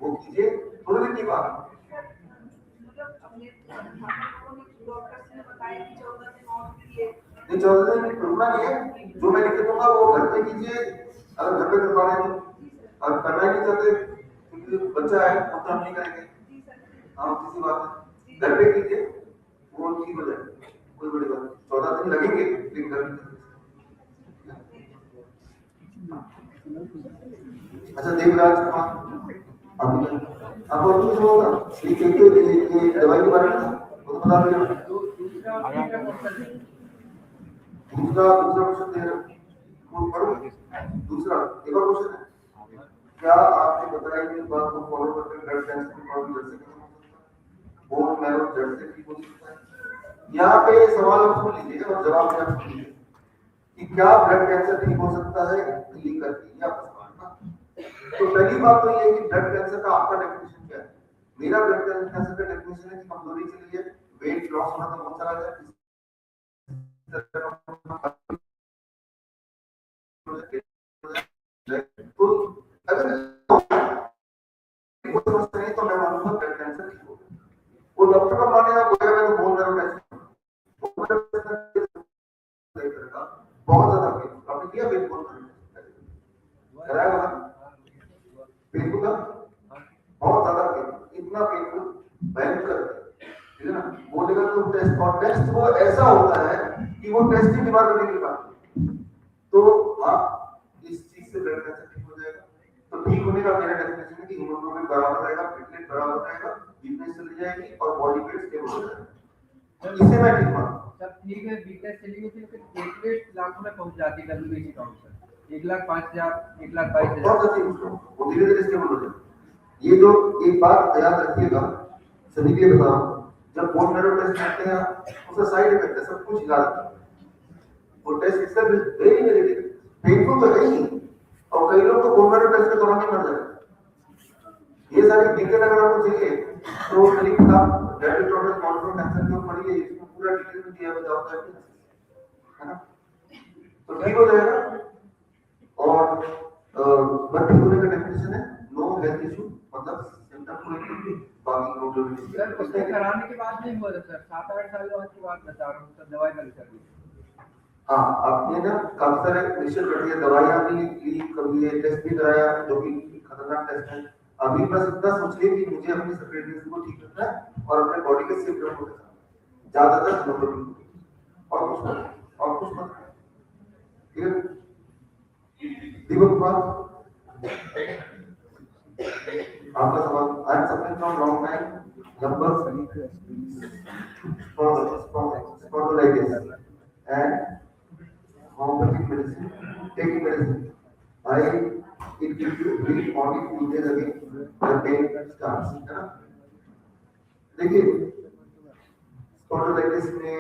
वो कीजिए, थोड़ी देर की बात नहीं, 14 दिन रुकना नहीं है, जो मैं लिख दूंगा वो घर पे कीजिए, अगर घर पे करवा रहे हैं अगर करना ही नहीं चाहते क्योंकि बच्चा है तो हम नहीं करेंगे, हाँ किसी बात है घर पे कीजिए, वो ठीक हो जाएगा, कोई बड़ी बात नहीं। 14 दिन लगेंगे लेकिन घर पे। अच्छा देवराज कुमार अब और कुछ होगा ये दवाई के बारे में वो तो बता दीजिए। दूसरा क्वेश्चन दे रहा हूँ, पढ़ो दूसरा एक और क्वेश्चन है, क्या आपने बताया कि बात को फॉलो करके ब्लड कैंसर की प्रॉब्लम जड़ से खत्म हो सकता है, बोन मैरो जड़ से ठीक हो सकता है। यहाँ पे सवाल आप सुन लीजिए और जवाब में आप सुन लीजिए कि क्या ब्लड कैंसर ठीक हो सकता है ये करके या तो पहली बात तो ये है कि ब्लड कैंसर का आपका डेफिनेशन क्या है। मेरा ब्लड कैंसर का डेफिनेशन है कि कमजोरी के लिए वेट लॉस होना तो बहुत चला जाए, तो अगर तो मैं मानूंगा ब्लड कैंसर ठीक हो गया। वो डॉक्टर का मानेगा वो मैं तो बोल रहा हूँ बहुत ज्यादा आपने किया बिल्कुल कराया होगा पेनफुल का बहुत ज्यादा पेनफुल, इतना पेनफुल भयंकर, ठीक है ना। बोलेगा तो टेस्ट और टेस्ट वो ऐसा होता है कि वो टेस्ट ही बीमार करने की बात है। तो हाँ इस चीज से ब्लड कैंसर ठीक हो जाएगा। तो ठीक होने का मेरा डेफिनेशन है कि हीमोग्लोबिन बराबर रहेगा, प्लेटलेट बराबर रहेगा, वीकनेस चली जाएगी और बॉडी वेट स्टेबल हो जाएगा। इसे मैं ठीक मानता हूँ। सब ठीक है, वीकनेस चली गई थी, फिर प्लेटलेट लाखों में पहुंच जाती है डब्ल्यूबीसी काउंट सर 1,05,000 1,22,000 बहुत जल्दी उसको वो धीरे धीरे स्टेबल हो जाएगा। ये जो एक बात याद रखिएगा, सभी के लिए बता रहा हूँ, जब बोन मैरो टेस्ट करते हैं उसका साइड इफेक्ट है, सब कुछ इलाज है, वो टेस्ट इसका वेरी नेगेटिव, पेनफुल तो है ही और कई लोग तो बोन मैरो टेस्ट के दौरान ही मर जाते। ये सारी डिटेल अगर आपको चाहिए तो मेरी किताब डेड टोटल कॉन्फ्रेंस कैंसर के ऊपर पढ़िए, इसमें पूरा डिटेल में दिया हुआ है ना, तो ठीक हो जाएगा। और ठीक होने का डेफिनेशन है नो हेल्थ इशू, मतलब सिम्टम कोई बाकी प्रॉब्लम सर उसके कराने के बाद नहीं हुआ था सर, 7-8 साल बाद की बात बता रहा हूँ सर, दवाई बंद कर दी। हाँ आपने ना काफी सारे रिसर्च कर दिया, दवाइयां भी ली, कभी ये टेस्ट भी कराया जो कि खतरनाक टेस्ट है। अभी बस इतना सोचिए कि मुझे अपनी सर्कुलेशन को ठीक रखना है और अपने बॉडी के सिम्टम को देखना है, ज्यादातर हीमोग्लोबिन और कुछ मत, ठीक है। दीपक कुमार आपका सवाल, I am suffering from long time number spondylitis and homeopathic medicine, taking medicine. It gives you relief only 2 days again, the pain starts, है ना। देखिए स्पॉन्डिलाइटिस में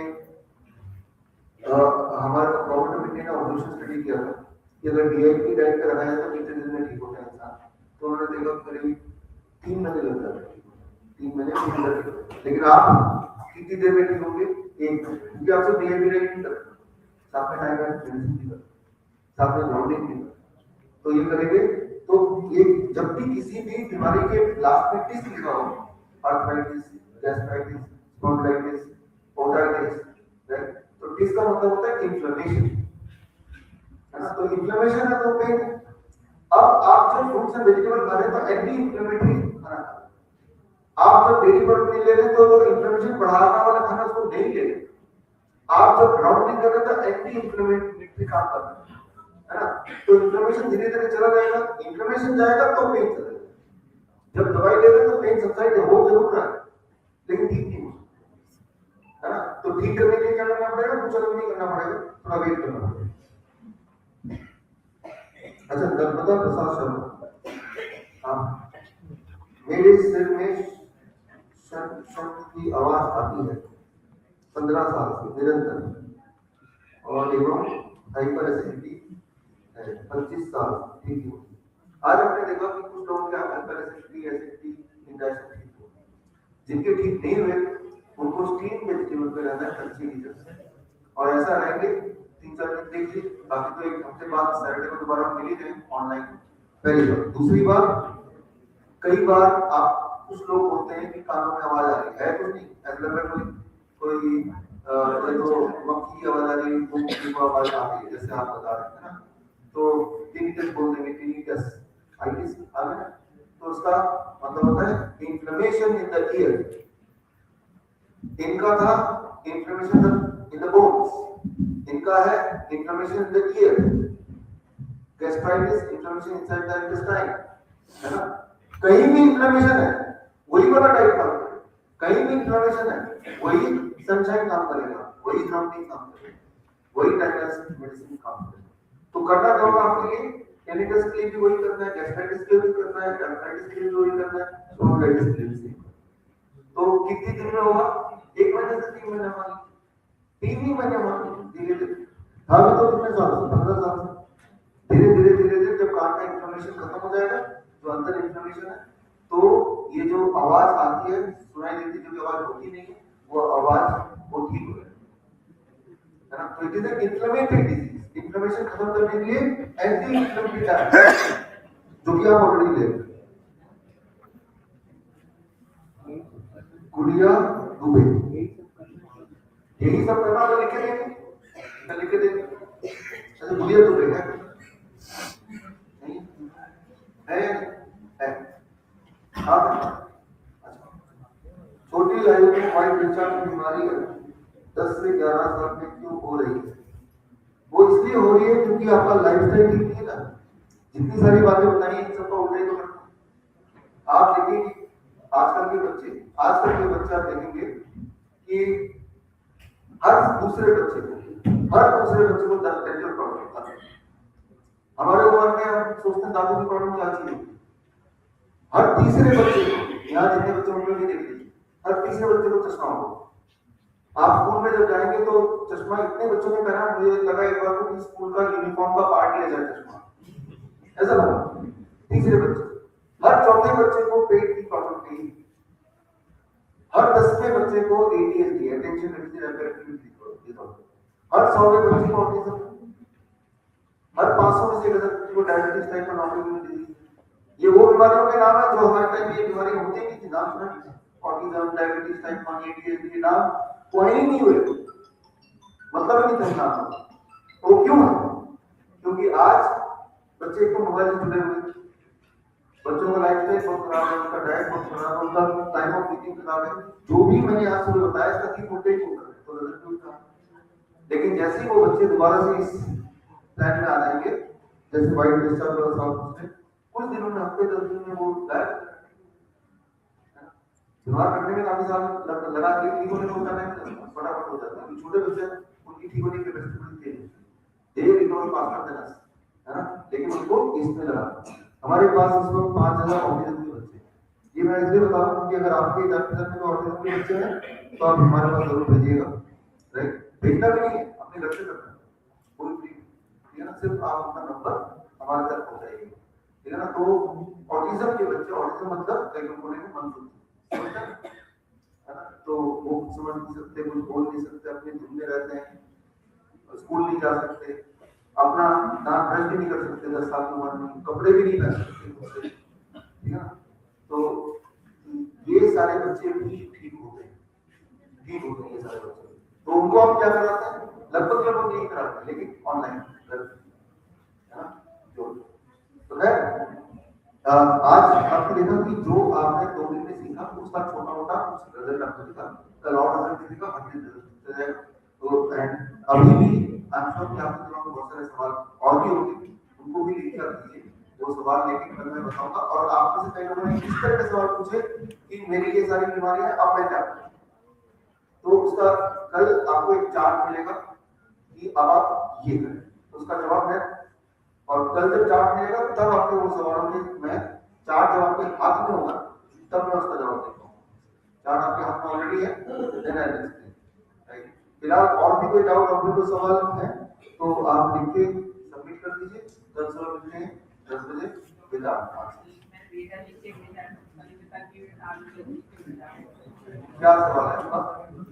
हमारा गवर्नमेंट ने ऑब्जर्वेशन स्टडी किया था कि अगर डीआईपी डाइट का रखा जाए तो कितने दिन में ठीक होता है इंसान, तो उन्होंने देखा करीब 3 महीने लग जाते हैं, 3 महीने, लेकिन आप कितनी देर में ठीक होंगे, 1 महीने, क्योंकि आपसे डीआईपी डाइट नहीं करते, साथ में टाइगर मेडिसिन भी कर, साथ में ग्राउंडिंग भी कर, तो ये करेंगे तो ये जब भी किसी भी बीमारी के लास्ट में टिस लिखा हो, arthritis, gastritis, spondylitis, otitis, right, तो टिस का मतलब होता है इन्फ्लेमेशन, है ना। तो इन्फ्लेमेशन है तो पेन। अब आप जब फ्रूट्स एंड वेजिटेबल खा रहे हैं तो एंटी इन्फ्लेमेटरी खाना खा रहे हैं, आप जब डेयरी प्रोडक्ट नहीं ले रहे हैं तो जो इन्फ्लेमेशन बढ़ाने वाला खाना उसको नहीं ले रहे, आप जब ग्राउंडिंग कर रहे हैं तो एंटी इन्फ्लेमेटरी काम कर रहे हैं, है ना। तो इन्फ्लेमेशन धीरे धीरे चला जाएगा, इन्फ्लेमेशन जाएगा तो पेन चलेगा, जब दवाई ले रहे हैं तो पेन सबसाइड हो जरूर रहा है लेकिन ठीक नहीं हो, है ना। तो ठीक करने के लिए क्या करना पड़ेगा, कुछ अलग नहीं करना पड़ेगा, थोड़ा वेट करना पड़ेगा। अच्छा नर्मदा प्रसाद शर्मा, हाँ मेरे सिर में शब्द की आवाज आती है 15 साल से निरंतर और एवं हाइपर एसिडिटी है, 25 साल ठीक ही होगी। आज हमने देखा कि कुछ लोगों के हाइपर एसिडिटी इंडाइजेशन ठीक हो, जिनके ठीक नहीं हुए उनको स्टीम वेजिटेबल पे रहना है कच्ची लीटर से, और ऐसा रहेंगे 3-4 दिन देखिए, बाकी तो एक हफ्ते बाद सैटरडे को दोबारा मिल ही जाए ऑनलाइन। पहली बात। दूसरी बात, कई बार आप कुछ लोग होते हैं कि कानों में आवाज आ रही है, कुछ नहीं ऐसा लग रहा है कोई तो मक्खी की आवाज आ रही है, को आवाज आ रही है, जैसे आप बता रहे हैं ना, तो टिनिटस बोल देंगे, टिनिटस आइटिस आ गया, तो उसका मतलब होता है इन्फ्लेमेशन इन द ईयर। इनका था इन्फ्लेमेशन इन द बोन्स, इनका है inflammation in the year. Gastritis inflammation inside the intestine, है ना। कहीं भी इन्फ्लेमेशन है वही वाला टाइप का, कहीं भी इन्फ्लेमेशन है वही सनशाइन काम करेगा, वही थ्रम्पिंग काम करेगा, वही टाइटस मेडिसिन काम करेगा। तो करना क्या होगा आपके लिए, टिनिटस के लिए भी वही करना है, गैस्ट्राइटिस के लिए भी करना है, गाइटिस के लिए भी वही करना है, ब्रोंकाइटिस के लिए भी। तो कितने दिन में होगा, 1 महीने से 3 महीने मान, 3 ही महीने मान, धीरे धीरे। अभी तो कितने साल से, 15 साल से, धीरे धीरे जब कान का इन्फ्लेमेशन खत्म हो जाएगा, जो अंदर इन्फ्लेमेशन है, तो ये जो आवाज आती है, सुनाई देती है, जो आवाज होती नहीं है, वो आवाज वो ठीक हो जाएगी, है ना। तो it is an inflammatory disease. Inflammation खत्म करने के लिए एंटी इन्फ्लेमेटरी ड्रग जो कि आप ऑलरेडी ले रहे हैं। गुड़िया दुबे, यही सब करना तो लिखे देंगे, लिखे देंगे। अच्छा, गुड़िया दुबे है नहीं है, हाँ। छोटी आयु में व्हाइट ब्लड सेल की बीमारी 10 से 11 साल में क्यों हो रही है? वो इसलिए हो रही है क्योंकि आपका लाइफस्टाइल ठीक नहीं है ना। जितनी सारी बातें बताई इन सबका उल्टा ही तो करना। आप देखिए कि आजकल के बच्चे आप देखेंगे कि हर दूसरे बच्चे को डेंटल प्रॉब्लम होता है। हमारे उम्र में हम सोचते हैं दादू की प्रॉब्लम क्या चीज होगी, हर तीसरे बच्चे को, यहाँ जितने बच्चे होंगे भी देख लीजिए, हर तीसरे बच्चे को चश्मा होगा। आप स्कूल में जब जाएंगे तो चश्मा इतने बच्चों ने पहना, मुझे लगा एक बार को स्कूल का यूनिफॉर्म का पार्ट लिया जाए चश्मा, ऐसा लगा। तीसरे बच्चे, हर चौथे बच्चे को पेट की प्रॉब्लम थी, हर 10वें बच्चे को ADHD attention deficit hyperactivity disorder, हर 100वें बच्चे को ऑटिज्म, हर 500 में से 1,000 बच्चे को डायबिटीज टाइप 1 ऑटोइम्यून डिजीज। ये वो बीमारियों के नाम है जो हमारे टाइम में ये बीमारी होती नहीं थी, नाम सुना नहीं, ऑटिज्म, डायबिटीज टाइप 1, ADHD नाम कोई नहीं हुए, मतलब नहीं था नाम। तो क्यों है? क्योंकि आज बच्चे को मोबाइल से जुड़े हुए, बच्चों का लाइफस्टाइल बहुत खराब है, उनका डाइट बहुत खराब है, उनका टाइम ऑफ ईटिंग खराब है। जो भी मैंने आज सुबह बताया इसका की मोटे क्यों कर तो नजर क्यों था। लेकिन जैसे ही वो बच्चे दोबारा से इस प्लान में आ जाएंगे, जैसे वाइट डिस्चार्ज वाला साउथ में कुछ दिनों में, हफ्ते 10 दिन में वो गायब, बीमार करने में काफी साल लगा के ठीक होने को टाइम फटाफट हो जाता है। छोटे बच्चे उनकी ठीक होने की कैपेसिटी बड़ी तेज है, दे रिकवर पास कर देना है ना, लेकिन उनको इसमें लगा। हमारे पास इस वक्त 5,000 ऑटिज्म के बच्चे, ये मैं इसलिए बता रहा हूँ कि अगर आपके इधर में ऑटिज्म के बच्चे हैं तो आप हमारे पास जरूर भेजिएगा, राइट। भेजना भी नहीं है, अपने घर से करना है, कोई फ्री, ठीक है ना, सिर्फ आप अपना नंबर हमारे तक पहुंचाइएगा, ठीक है ना। तो ऑटिज्म के बच्चे, ऑटिज्म मतलब कई लोगों ने मंद है ना, तो वो समझ नहीं सकते, कुछ बोल नहीं सकते, अपने धुन में रहते हैं, स्कूल नहीं जा सकते, अपना दांत ब्रश भी नहीं कर सकते, 10 साल की उम्र में कपड़े भी नहीं पहन सकते, ठीक है ना। तो ये सारे बच्चे भी ठीक होते हैं ये सारे बच्चे। तो उनको हम क्या कराते हैं, लगभग लोग नहीं कराते हैं, लेकिन ऑनलाइन है ना जो। तो है आज आपने देखा कि जो आपने 2 दिन में सीखा उसका छोटा मोटा कुछ रिजल्ट आपको दिखा, कल और रिजल्ट दिखा, हर दिन रिजल्ट दिखेगा। तो अभी भी आई एम श्योर कि आपके दिमाग में बहुत सारे सवाल और भी होंगे, उनको भी लिख कर दीजिए, वो सवाल लेके कल मैं बताऊंगा। और आप में से कई लोगों ने इस तरह के सवाल पूछे कि मेरी ये सारी बीमारियां हैं, अब मैं क्या करूं, तो उसका कल आपको एक चार्ट मिलेगा कि अब आप ये करें, उसका जवाब है। और कल जब चार्ट मिलेगा तब आपके वो सवालों के मैं चार्ट जब आपके हाथ में होगा तब मैं उसका जवाब देता हूँ। चार्ट आपके हाथ में ऑलरेडी है, देन आई विल एक्सप्लेन। फिलहाल और भी कोई डाउट और भी कोई सवाल है तो आप लिख के सबमिट कर दीजिए। कल सुबह मिलते हैं 10 बजे विदाउट क्या सवाल है आपका?